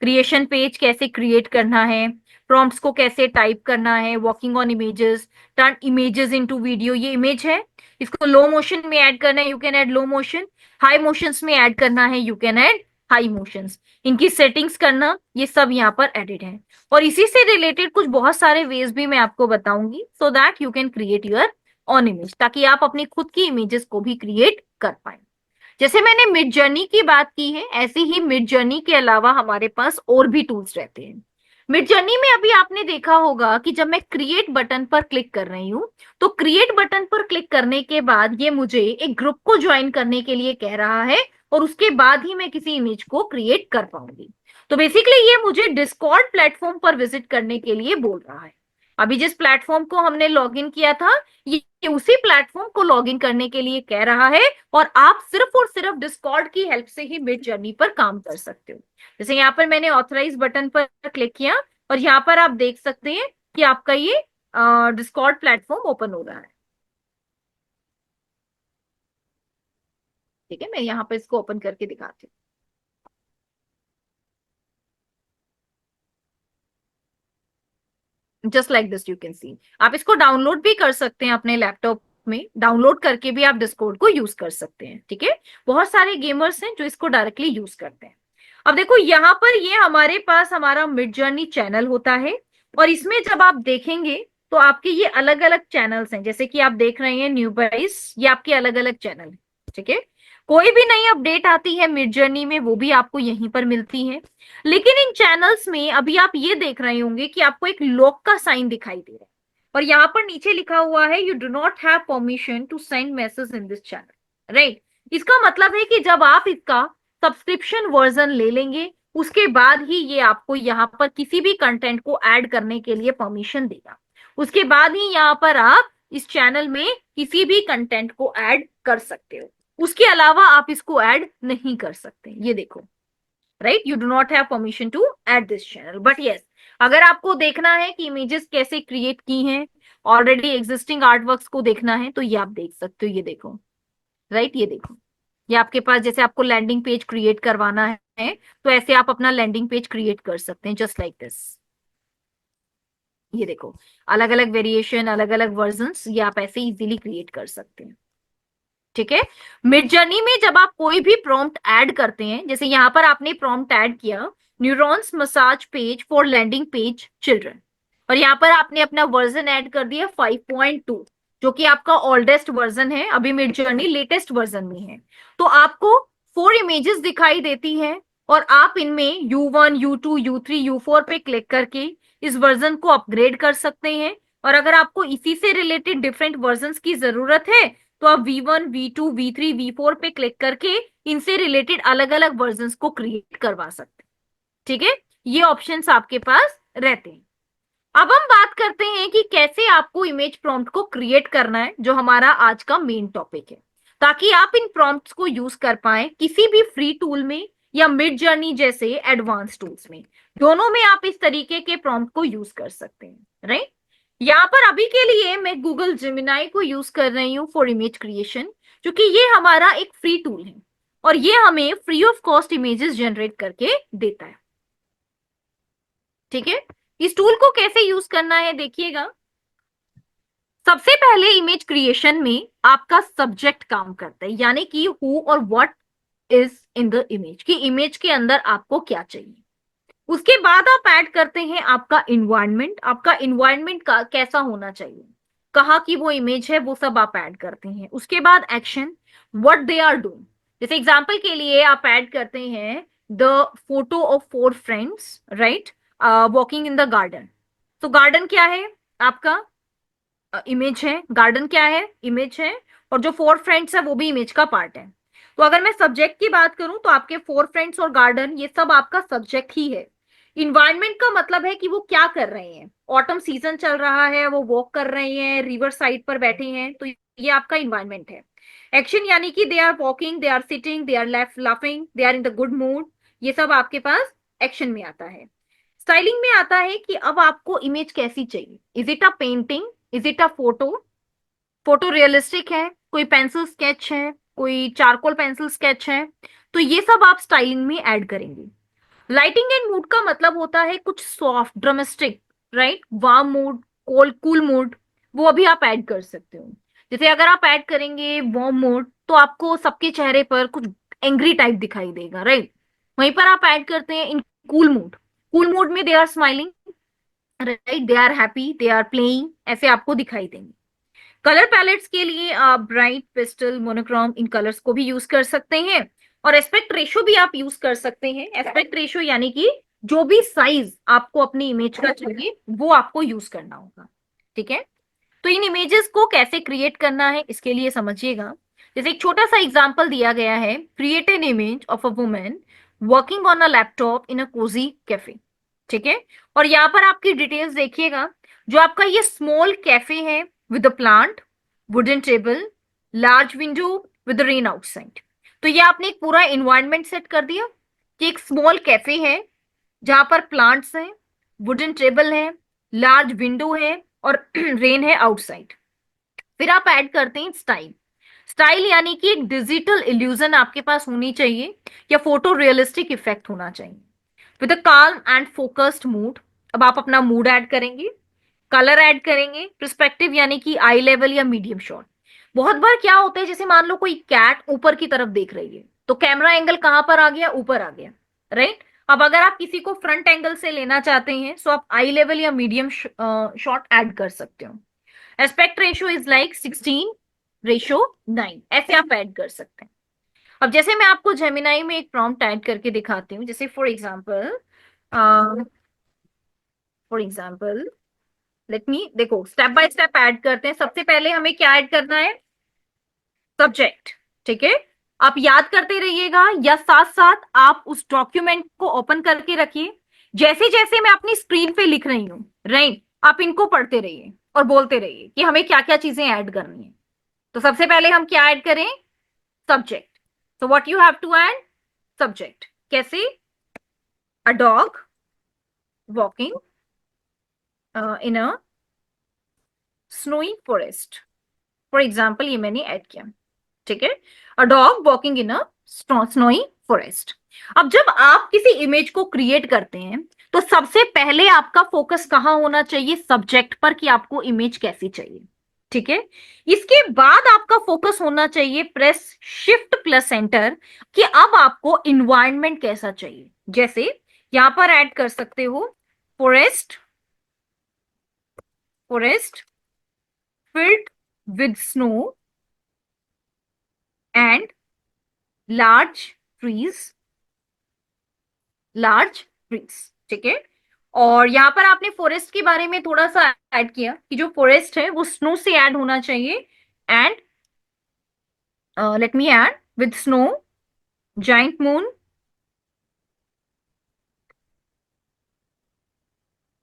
क्रिएशन पेज कैसे क्रिएट करना है, प्रॉम्प्ट्स को कैसे टाइप करना है, walking on images, turn images into video, ये इमेज है, इसको लो मोशन में ऐड करना है, you can add low motion, high motions में ऐड करना है, you can add high motions, इनकी सेटिंग्स करना, ये सब यहाँ पर एडिट है। और इसी से रिलेटेड कुछ बहुत सारे वेज भी मैं आपको बताऊंगी, so that you can create your on image, ताकि आप अपनी खुद की इमेजेस को भी क्रिएट कर पाए। जैसे मैंने मिड जर्नी की बात की है, ऐसे ही मिड जर्नी के अलावा हमारे पास और भी टूल्स रहते हैं। मिड जर्नी में अभी आपने देखा होगा कि जब मैं क्रिएट बटन पर क्लिक कर रही हूं, तो क्रिएट बटन पर क्लिक करने के बाद ये मुझे एक ग्रुप को ज्वाइन करने के लिए कह रहा है, और उसके बाद ही मैं किसी इमेज को क्रिएट कर पाऊंगी। तो बेसिकली ये मुझे डिस्कॉर्ड प्लेटफॉर्म पर विजिट करने के लिए बोल रहा है। अभी जिस प्लेटफॉर्म को हमने लॉगिन किया था, ये उसी प्लेटफॉर्म को लॉगिन करने के लिए कह रहा है, और आप सिर्फ और सिर्फ डिस्कॉर्ड की हेल्प से ही मिड जर्नी पर काम कर सकते हो। जैसे यहाँ पर मैंने ऑथराइज बटन पर क्लिक किया, और यहाँ पर आप देख सकते हैं कि आपका ये डिस्कॉर्ड प्लेटफॉर्म ओपन हो रहा है। ठीक है, मैं यहाँ पर इसको ओपन करके दिखाती हूँ, just like this you can see. आप इसको डाउनलोड भी कर सकते हैं अपने लैपटॉप में, डाउनलोड करके भी आप डिस्कॉर्ड को यूज कर सकते हैं। ठीक है, बहुत सारे गेमर्स हैं जो इसको डायरेक्टली यूज करते हैं। अब देखो यहाँ पर ये हमारे पास हमारा मिड जर्नी चैनल होता है, और इसमें जब आप देखेंगे तो आपके ये अलग अलग चैनल्स हैं, जैसे कि आप देख रहे हैं न्यू बाइस, ये आपके अलग अलग चैनल है। ठीक है, कोई भी नई अपडेट आती है मिड जर्नी में वो भी आपको यहीं पर मिलती है। लेकिन इन चैनल्स में अभी आप ये देख रहे होंगे कि आपको एक लॉक का साइन दिखाई दे रहा है, और यहाँ पर नीचे लिखा हुआ है you do not have permission to send message in this channel, right. इसका मतलब है कि जब आप इसका सब्सक्रिप्शन वर्जन ले लेंगे, उसके बाद ही ये आपको यहाँ पर किसी भी कंटेंट को ऐड करने के लिए परमिशन देगा। उसके बाद ही यहाँ पर आप इस चैनल में किसी भी कंटेंट को ऐड कर सकते हो, उसके अलावा आप इसको ऐड नहीं कर सकते। ये देखो, right, you do not have permission to add this channel, but yes, अगर आपको देखना है कि इमेजेस कैसे क्रिएट की हैं, ऑलरेडी एग्जिस्टिंग आर्टवर्क्स को देखना है, तो ये आप देख सकते हो। ये देखो, राइट, ये देखो, ये आपके पास जैसे आपको लैंडिंग पेज क्रिएट करवाना है, तो ऐसे आप अपना लैंडिंग पेज क्रिएट कर सकते हैं, जस्ट लाइक दिस। ये देखो, अलग अलग वेरिएशन, अलग अलग वर्जन्स, ये आप ऐसे इजीली क्रिएट कर सकते हैं। ठीक है, मिड जर्नी में जब आप कोई भी प्रॉम्प्ट ऐड करते हैं, जैसे यहां पर आपने प्रॉम्प्ट ऐड किया neurons massage page for landing page children, और यहाँ पर आपने अपना वर्जन ऐड कर दिया 5.2, जो कि आपका ओल्डेस्ट वर्जन है, अभी मिड जर्नी लेटेस्ट वर्जन में है। तो आपको 4 इमेजेस दिखाई देती है, और आप इनमें U1, U2, U3, U4 पे क्लिक करके इस वर्जन को अपग्रेड कर सकते हैं। और अगर आपको इसी से रिलेटेड डिफरेंट वर्जन्स की जरूरत है, तो आप V1, V2, V3, V4 पे क्लिक करके इनसे रिलेटेड अलग अलग वर्जन्स को क्रिएट करवा सकते हैं। ठीक है, ये ऑप्शंस आपके पास रहते हैं। अब हम बात करते हैं कि कैसे आपको इमेज प्रॉम्प्ट को क्रिएट करना है, जो हमारा आज का मेन टॉपिक है, ताकि आप इन प्रॉम्प्ट्स को यूज कर पाए किसी भी फ्री टूल में या मिड जर्नी जैसे एडवांस टूल्स में, दोनों में आप इस तरीके के प्रॉम्प्ट को यूज कर सकते हैं, राइट। यहाँ पर अभी के लिए मैं गूगल जेमिनाई को यूज कर रही हूँ फॉर इमेज क्रिएशन, क्योंकि ये हमारा एक फ्री टूल है, और ये हमें free of cost images generate करके देता है। ठीक है, इस टूल को कैसे यूज करना है देखिएगा। सबसे पहले इमेज क्रिएशन में आपका सब्जेक्ट काम करता है, यानी कि हु और what is in the image, कि इमेज के अंदर आपको क्या चाहिए। उसके बाद आप ऐड करते हैं आपका इन्वायरमेंट, आपका इन्वायरमेंट का कैसा होना चाहिए, कहाँ की वो इमेज है, वो सब आप ऐड करते हैं। उसके बाद action, what they are doing, जैसे एग्जांपल के लिए आप ऐड करते हैं the photo of 4 friends, right, walking in the garden. तो गार्डन क्या है आपका, इमेज है, गार्डन क्या है, इमेज है, और जो फोर फ्रेंड्स है वो भी इमेज का पार्ट है। तो अगर मैं सब्जेक्ट की बात करूं तो आपके फोर फ्रेंड्स और गार्डन ये सब आपका सब्जेक्ट ही है। इन्वायरमेंट का मतलब है कि वो क्या कर रहे हैं, ऑटम सीजन चल रहा है, वो वॉक कर रहे हैं, रिवर साइड पर बैठे हैं, तो ये आपका इन्वायरमेंट है। एक्शन यानी कि they are walking, they are sitting, they are laughing, they are in the good mood, ये सब आपके पास एक्शन में आता है। स्टाइलिंग में आता है कि अब आपको इमेज कैसी चाहिए, is it a painting, is it a photo, photo realistic है, कोई पेंसिल स्केच है, कोई चारकोल पेंसिल स्केच है, तो ये सब आप स्टाइलिंग में ऐड करेंगे। लाइटिंग एंड मूड का मतलब होता है कुछ soft drumstick, right, warm mood, cool mood, वो अभी आप ऐड कर सकते हो। जैसे अगर आप ऐड करेंगे वार्म मूड तो आपको सबके चेहरे पर कुछ एंग्री टाइप दिखाई देगा, राइट। वहीं पर आप ऐड करते हैं in cool mood, cool mood में they are smiling, right, they are happy, they are playing, ऐसे आपको दिखाई देंगे। कलर पैलेट्स के लिए आप ब्राइट, पेस्टल, मोनोक्रोम, इन कलर्स को भी यूज कर सकते हैं। और एस्पेक्ट रेशो भी आप यूज कर सकते हैं। एस्पेक्ट रेशो यानी कि जो भी साइज आपको अपनी इमेज का चाहिए वो आपको यूज करना होगा, ठीक है। तो इन इमेजेस को कैसे क्रिएट करना है इसके लिए समझिएगा। जैसे एक छोटा सा एग्जांपल दिया गया है, create an image of a women working on a laptop in a cosy cafe, ठीक है। और यहाँ पर आपकी डिटेल्स देखिएगा, जो आपका ये स्मॉल कैफे है with a plant, wooden table, large window with rain outside. तो ये आपने एक पूरा इन्वायरमेंट सेट कर दिया कि एक स्मॉल कैफे है जहां पर प्लांट्स हैं, वुडन टेबल है, लार्ज विंडो है और रेन है आउटसाइड। फिर आप ऐड करते हैं स्टाइल। स्टाइल यानी कि एक डिजिटल इल्यूजन आपके पास होनी चाहिए या फोटो रियलिस्टिक इफेक्ट होना चाहिए with a calm and focused mood. अब आप अपना मूड ऐड करेंगे, कलर ऐड करेंगे, पर्सपेक्टिव यानी कि आई लेवल या मीडियम शॉट। बहुत बार क्या होता है, जैसे मान लो कोई कैट ऊपर की तरफ देख रही है तो कैमरा एंगल कहां पर आ गया, ऊपर आ गया, राइट। अब अगर आप किसी को फ्रंट एंगल से लेना चाहते हैं तो आप आई लेवल या मीडियम शॉट ऐड कर सकते हो। एस्पेक्ट रेशियो इज लाइक 16:9, ऐसे आप ऐड कर सकते हैं। अब जैसे मैं आपको जेमिनाई में एक प्रॉम्प्ट ऐड करके दिखाती हूँ, जैसे फॉर एग्जाम्पल लेट मी, देखो स्टेप बाय स्टेप ऐड करते हैं। सबसे पहले हमें क्या ऐड करना है, सब्जेक्ट, ठीक है। आप याद करते रहिएगा या साथ साथ आप उस डॉक्यूमेंट को ओपन करके रखिए। जैसे जैसे मैं अपनी स्क्रीन पे लिख रही हूँ, राइट, आप इनको पढ़ते रहिए और बोलते रहिए कि हमें क्या क्या चीजें ऐड करनी है। तो सबसे पहले हम क्या ऐड करें, subject. So what you have to add, subject. कैसे, a dog walking in a snowy forest, for example ये मैंने ऐड किया, ठीक है। A dog walking in a snowy forest. अब जब आप किसी इमेज को क्रिएट करते हैं तो सबसे पहले आपका फोकस कहां होना चाहिए, सब्जेक्ट पर, कि आपको इमेज कैसी चाहिए, ठीक है। इसके बाद आपका फोकस होना चाहिए प्रेस शिफ्ट प्लस एंटर, कि अब आपको इन्वायरमेंट कैसा चाहिए। जैसे यहां पर ऐड कर सकते हो forest, forest filled with snow and large trees, large trees, ठीक है। और यहां पर आपने फॉरेस्ट के बारे में थोड़ा सा ऐड किया कि जो फॉरेस्ट है वो स्नो से ऐड होना चाहिए। And let me add with snow, giant moon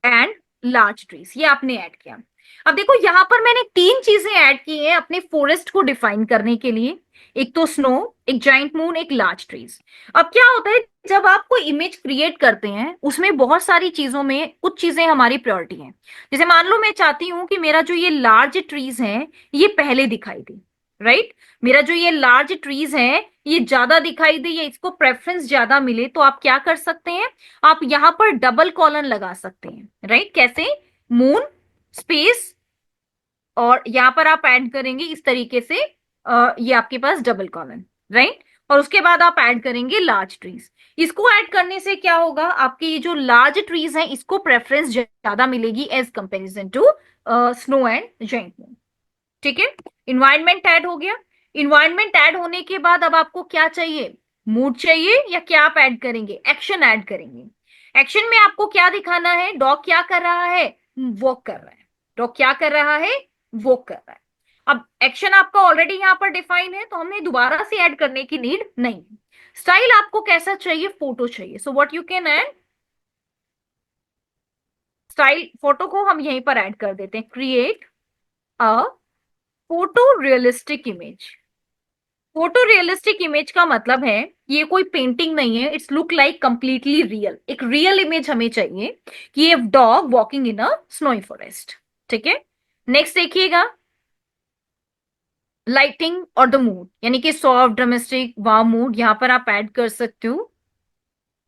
and large trees, ये आपने ऐड किया। अब देखो यहां पर मैंने तीन चीजें ऐड की हैं अपने फॉरेस्ट को डिफाइन करने के लिए, एक तो स्नो, एक जाइंट मून, एक लार्ज ट्रीज। अब क्या होता है, जब आप कोई इमेज क्रिएट करते हैं उसमें बहुत सारी चीजों में कुछ चीजें हमारी प्रायोरिटी हैं। जैसे मान लो मैं चाहती हूं कि मेरा जो ये लार्ज ट्रीज है ये पहले दिखाई दे, राइट। मेरा जो ये लार्ज ट्रीज है ये ज्यादा दिखाई दे या इसको प्रेफरेंस ज्यादा मिले, तो आप क्या कर सकते हैं, आप यहां पर डबल कॉलन लगा सकते हैं, राइट। कैसे, मून स्पेस, और यहां पर आप ऐड करेंगे इस तरीके से, ये आपके पास डबल कॉलन, राइट। और उसके बाद आप ऐड करेंगे लार्ज ट्रीज। इसको ऐड करने से क्या होगा, आपके ये जो लार्ज ट्रीज हैं इसको प्रेफरेंस ज्यादा मिलेगी as comparison to snow and giant moon, ठीक है। इन्वायरमेंट ऐड हो गया। इन्वायरमेंट ऐड होने के बाद अब आपको क्या चाहिए, मूड चाहिए, या क्या आप ऐड करेंगे, एक्शन ऐड करेंगे। एक्शन में आपको क्या दिखाना है, डॉग क्या कर रहा है, वॉक कर रहा है। डॉग क्या कर रहा है, वॉक कर रहा है। अब एक्शन आपका ऑलरेडी यहाँ पर डिफाइन है, तो हमें दोबारा से ऐड करने की नीड नहीं। स्टाइल आपको कैसा चाहिए? फोटो चाहिए। सो what you can add, style photo को हम यहीं पर ऐड कर देते हैं। Create a photo realistic image. Photo realistic image का मतलब है ये कोई पेंटिंग नहीं है, it's look like completely real. एक रियल इमेज हमें चाहिए कि ये dog walking in a snowy forest. ठीक है, नेक्स्ट देखिएगा, लाइटिंग और द मूड, यानी कि सॉफ्ट, ड्रामेस्टिक, वार्म मूड यहां पर आप ऐड कर सकते हो।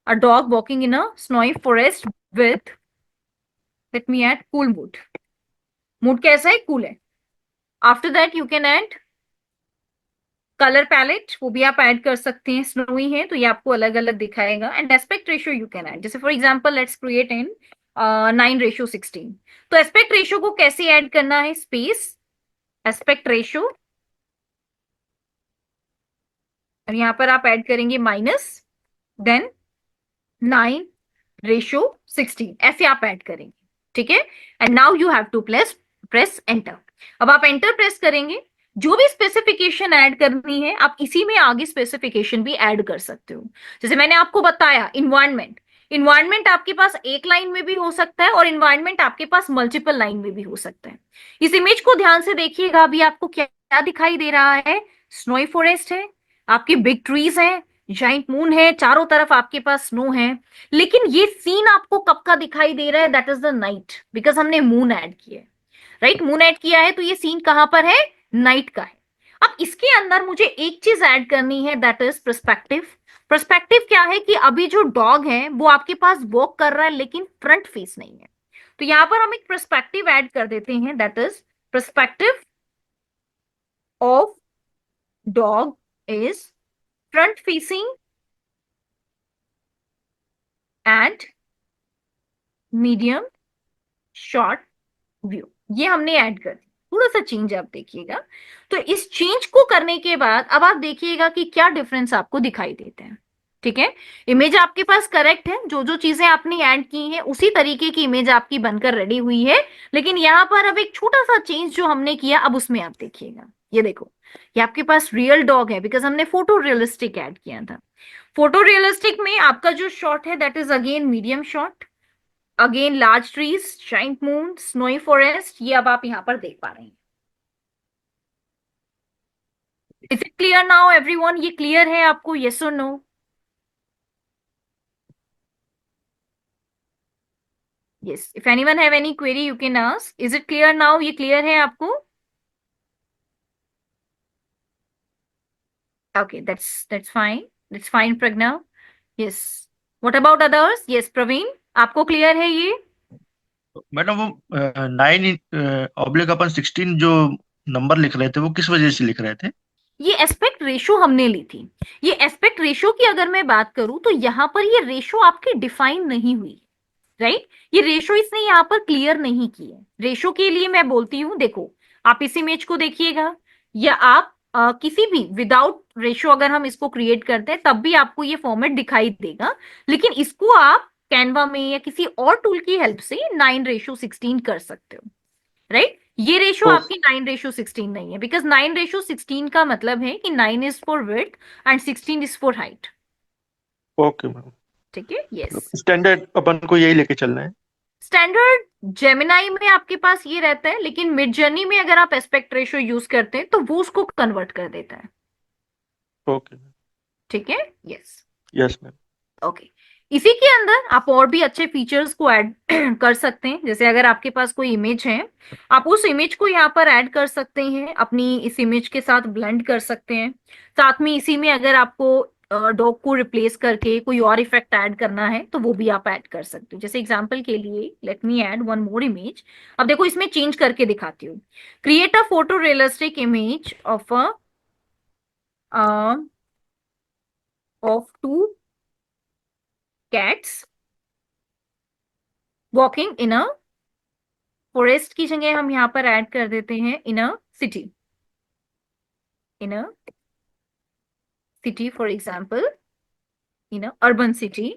A dog walking in a snowy forest with, let me add cool mood. Mood कैसा है? कूल है। After that you can add colour palette, वो भी आप ऐड कर सकते हैं। स्नोई है तो ये आपको अलग अलग दिखाएगा। And aspect ratio you can add, जैसे for example let's create in 9:16। तो एस्पेक्ट रेशियो को कैसे ऐड करना है? स्पेस एस्पेक्ट रेशियो, और यहां पर आप ऐड करेंगे माइनस, देन 9:16, ऐसे आप ऐड करेंगे। ठीक है, and now you have to press press enter. अब आप एंटर प्रेस करेंगे, जो भी स्पेसिफिकेशन ऐड करनी है आप इसी में आगे स्पेसिफिकेशन भी ऐड कर सकते हो। जैसे मैंने आपको बताया इन्वायरमेंट, इन्वायरमेंट आपके पास एक लाइन में भी हो सकता है और इन्वायरमेंट आपके पास मल्टीपल लाइन में भी हो सकता है। इस इमेज को ध्यान से देखिएगा, अभी आपको क्या क्या दिखाई दे रहा है? स्नोई फॉरेस्ट है, आपकी बिग ट्रीज है, जाइंट मून है, चारों तरफ आपके पास स्नो है। लेकिन ये सीन आपको कब का दिखाई दे रहा है? That is the night, because हमने मून ऐड किया है। राइट, मून ऐड किया है तो ये सीन कहां पर है? नाइट का है। अब इसके अंदर मुझे एक चीज ऐड करनी है, दैट इज पर्सपेक्टिव। पर्सपेक्टिव क्या है कि अभी जो डॉग है वो आपके पास वॉक कर रहा है लेकिन फ्रंट फेस नहीं है। तो यहां पर हम एक पर्सपेक्टिव ऐड कर देते हैं, that is perspective of dog is front facing and medium short view. ये हमने ऐड कर दी। थोड़ा सा चेंज आप देखिएगा। तो इस चेंज को करने के बाद अब आप देखिएगा कि क्या डिफरेंस आपको दिखाई देते हैं। ठीक है, इमेज आपके पास करेक्ट है, जो जो चीजें आपने ऐड की हैं उसी तरीके की इमेज आपकी बनकर रेडी हुई है। लेकिन यहां पर अब एक छोटा सा चेंज जो हमने किया, अब उसमें आप देखिएगा। ये देखो, ये आपके पास रियल डॉग है बिकॉज हमने फोटो रियलिस्टिक ऐड किया था। फोटो रियलिस्टिक में आपका जो शॉट है that is again medium shot, again large trees, giant moon, snowy forest, ये अब आप यहां पर देख पा रहे हैं। Is it clear now everyone? ये क्लियर है आपको? यस और no? Yes, if anyone have any query you can ask. Is it clear now? ये क्लियर है आपको? Okay, that's fine, that's fine Pragya. Yes, what about others? Yes Praveen, आपको clear है ये? मैडम वो 9/16 जो नंबर लिख रहे थे वो किस वजह से लिख रहे थे? ये एस्पेक्ट रेशो हमने ली थी। ये एस्पेक्ट रेशो की अगर मैं बात करूं तो यहां पर ये रेशो आपकी डिफाइन नहीं हुई। राइट, ये रेशो इसने यहाँ पर क्लियर नहीं की है। रेशो के लिए मैं बोलती हूँ, देखो आप इस इमेज को देखिएगा, या आप किसी भी विदाउट रेशो अगर हम इसको क्रिएट करते हैं तब भी आपको ये फॉर्मेट दिखाई देगा। लेकिन इसको आप कैनवा में या किसी और टूल की हेल्प से 9:16 कर सकते हो। राइट, ये रेशो ओ, आपकी 9:16 नहीं है, बिकॉज 9:16 का मतलब है कि 9 is for width and 16 is for height. Okay ma'am. ठीक है, यस। स्टैंडर्ड अपन को यही लेके चलना है। स्टैंडर्ड जेमिनाई में आपके पास ये रहता है, लेकिन मिड जर्नी में अगर आप एस्पेक्ट रेशियो यूज करते हैं तो वो उसको कन्वर्ट कर देता है। ओके। ठीक है, यस। Yes ma'am. ओके, इसी के अंदर आप और भी अच्छे फीचर्स को ऐड कर सकते हैं। जैसे अगर आपके पास कोई इमेज है, आप उस इमेज को यहाँ पर ऐड कर सकते हैं, अपनी इस इमेज के साथ ब्लेंड कर सकते हैं। साथ में इसी में अगर आपको डॉग को रिप्लेस करके कोई और इफेक्ट ऐड करना है तो वो भी आप ऐड कर सकते हो। जैसे एग्जांपल के लिए let me add one more image. अब देखो इसमें चेंज करके दिखाती हूँ। Create a photo realistic image of two cats walking in a forest की जगह हम यहाँ पर ऐड कर देते हैं in a city, in a city for example, in a urban city,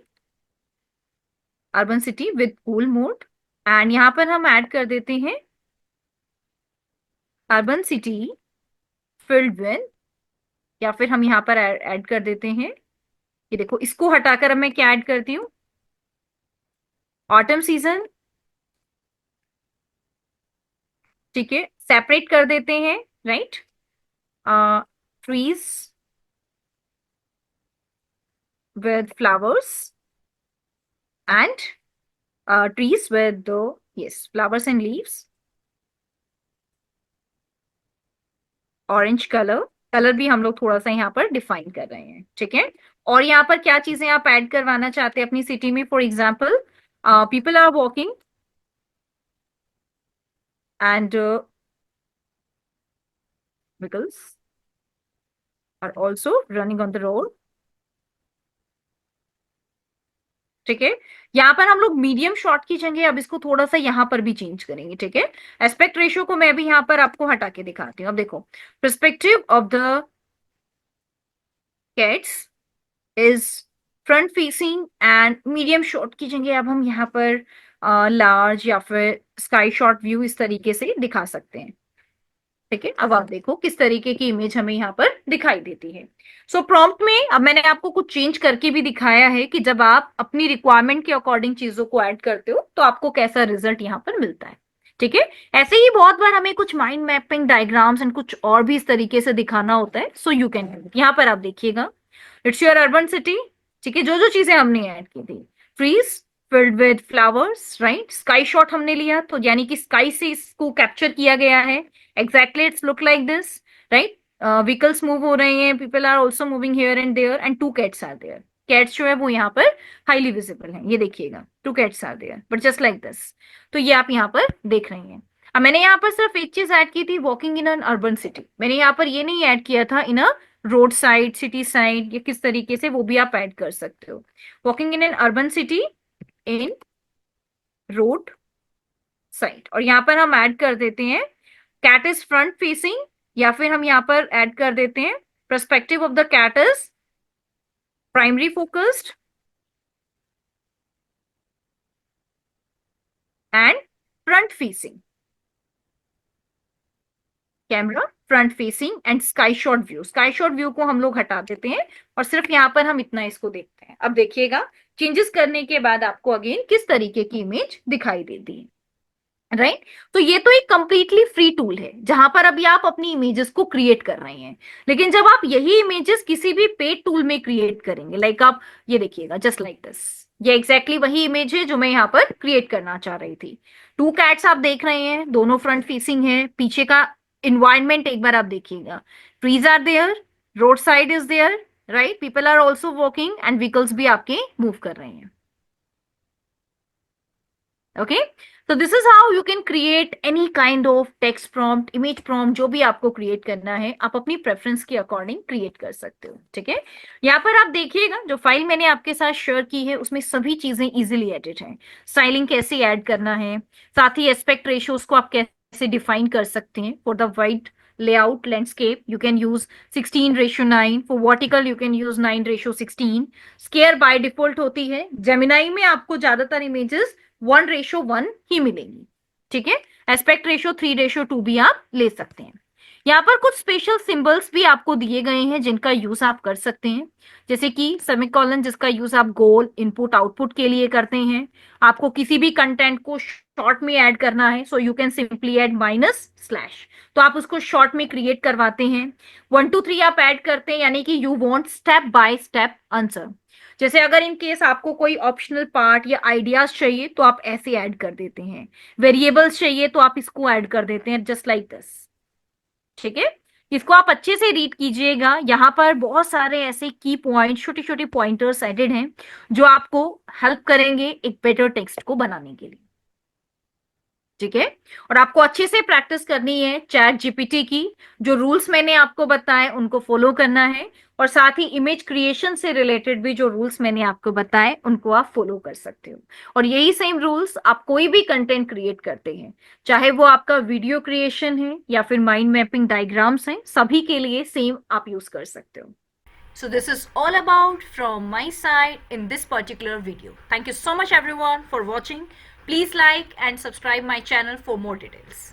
urban city with cool mode. And यहाँ पर हम ऐड कर देते हैं अर्बन सिटी फिल्ड विद, या फिर हम यहाँ पर ऐड कर देते हैं, ये देखो, इसको हटाकर अब मैं क्या ऐड करती हूँ, ऑटम सीजन, ठीक है, सेपरेट कर देते हैं, right, trees with flowers and trees with the, yes, flowers and leaves, orange colour, colour भी हम लोग थोड़ा सा यहाँ पर डिफाइन कर रहे हैं, ठीक है। और यहाँ पर क्या चीजें आप ऐड करवाना चाहते हैं अपनी सिटी में, for example people are walking and vehicles are also running on the road, ठीक है। यहाँ पर हम लोग मीडियम शॉट की जगह अब इसको थोड़ा सा यहाँ पर भी चेंज करेंगे, ठीक है। एस्पेक्ट रेशियो को मैं भी यहाँ पर आपको हटा के दिखाती हूँ। अब देखो, perspective of the cats is front facing and medium shot की जगह अब हम यहाँ पर लार्ज या फिर स्काई शॉट व्यू इस तरीके से दिखा सकते हैं, ठीक है। अब आप देखो किस तरीके की इमेज हमें यहाँ पर दिखाई देती है। सो प्रॉम्प्ट में अब मैंने आपको कुछ चेंज करके भी दिखाया है कि जब आप अपनी रिक्वायरमेंट के अकॉर्डिंग चीजों को ऐड करते हो तो आपको कैसा रिजल्ट यहाँ पर मिलता है, ठीक है। ऐसे ही बहुत बार हमें कुछ माइंड मैपिंग डायग्राम्स एंड कुछ और भी इस तरीके से दिखाना होता है। सो यू कैन, यहाँ पर आप देखिएगा, इट्स योर अर्बन सिटी, ठीक है। जो जो चीजें हमने ऐड की थी, trees filled with flowers, right, sky shot हमने लिया, तो यानी कि स्काई से इसको कैप्चर किया गया है, exactly it's look like this, right. Vehicles move हो रहे हैं, people are also moving here and there and two cats are there, cats जो है वो यहाँ पर हाईली विजिबल है, ये देखिएगा, two cats are there but just like this. तो ये आप यहाँ पर देख रहे हैं। अब मैंने यहाँ पर सिर्फ एक चीज ऐड की थी, walking in an urban city, मैंने यहाँ पर ये नहीं ऐड किया था इन अ रोड साइड, सिटी साइड, या किस तरीके से, वो भी आप ऐड कर सकते हो। Walking in an urban city in road side, और यहाँ पर हम ऐड कर देते हैं कैट इज फ्रंट फेसिंग, या फिर हम यहाँ पर ऐड कर देते हैं perspective of the cat is primary focused and front facing, camera front facing and sky shot view, sky shot view को हम लोग हटा देते हैं और सिर्फ यहाँ पर हम इतना इसको देखते हैं। अब देखिएगा चेंजेस करने के बाद आपको अगेन किस तरीके की इमेज दिखाई देती है, राइट। तो ये तो एक कंप्लीटली फ्री टूल है जहां पर अभी आप अपनी इमेजेस को क्रिएट कर रहे हैं, लेकिन जब आप यही इमेजेस किसी भी पेड टूल में क्रिएट करेंगे, लाइक आप ये देखिएगा जस्ट लाइक दिस, ये एग्जैक्टली वही इमेज है जो मैं यहाँ पर क्रिएट करना चाह रही थी। टू कैट्स आप देख रहे हैं, दोनों फ्रंट फेसिंग है, पीछे का इन्वायरमेंट एक बार आप देखिएगा, trees are there, road side is there, right, people are also walking and vehicles भी आपके मूव कर रहे हैं, okay. So this is how you can create any kind of text prompt, image prompt, जो भी आपको क्रिएट करना है आप अपनी प्रेफरेंस के अकॉर्डिंग क्रिएट कर सकते हो, ठीक है। यहाँ पर आप देखिएगा जो फाइल मैंने आपके साथ शेयर की है उसमें सभी चीजें इजीली एडिट हैं, स्टाइलिंग कैसे ऐड करना है, साथ ही एस्पेक्ट रेशियोज को आप कैसे डिफाइन कर सकते हैं। For the wide layout landscape you can use 16:9, for vertical you can use 9:16, square by default होती है, जेमिनाई में आपको ज्यादातर इमेजेस 1:1 ही मिलेंगी, ठीक है। एस्पेक्ट रेशियो 3:2 भी आप ले सकते हैं। यहाँ पर कुछ स्पेशल सिंबल्स भी आपको दिए गए हैं जिनका यूज आप कर सकते हैं, जैसे कि सेमीकोलन जिसका यूज आप गोल इनपुट आउटपुट के लिए करते हैं। आपको किसी भी कंटेंट को शॉर्ट में ऐड करना है, so you can simply add minus/, तो आप उसको शॉर्ट में क्रिएट करवाते हैं। 1 2 3 आप ऐड करते हैं, यानी कि you want step by step answer, जैसे अगर इन केस आपको कोई ऑप्शनल पार्ट या आइडियाज चाहिए तो आप ऐसे ऐड कर देते हैं, वेरिएबल्स चाहिए तो आप इसको ऐड कर देते हैं जस्ट लाइक दिस, ठीक है। इसको आप अच्छे से रीड कीजिएगा, यहाँ पर बहुत सारे ऐसे की पॉइंट, छोटे छोटे पॉइंटर्स एडेड हैं जो आपको हेल्प करेंगे एक बेटर टेक्स्ट को बनाने के लिए, ठीक है। और आपको अच्छे से प्रैक्टिस करनी है चैट जीपीटी की, जो रूल्स मैंने आपको बताए उनको फॉलो करना है, और साथ ही इमेज क्रिएशन से रिलेटेड भी जो रूल्स मैंने आपको बताए उनको आप फॉलो कर सकते हो। और यही सेम रूल्स आप कोई भी कंटेंट क्रिएट करते हैं, चाहे वो आपका वीडियो क्रिएशन है या फिर माइंड मैपिंग डायग्राम्स हैं, सभी के लिए सेम आप यूज कर सकते हो। So this is all about from my side in this particular video. Thank you so much everyone for watching. Please like and subscribe my channel for more details.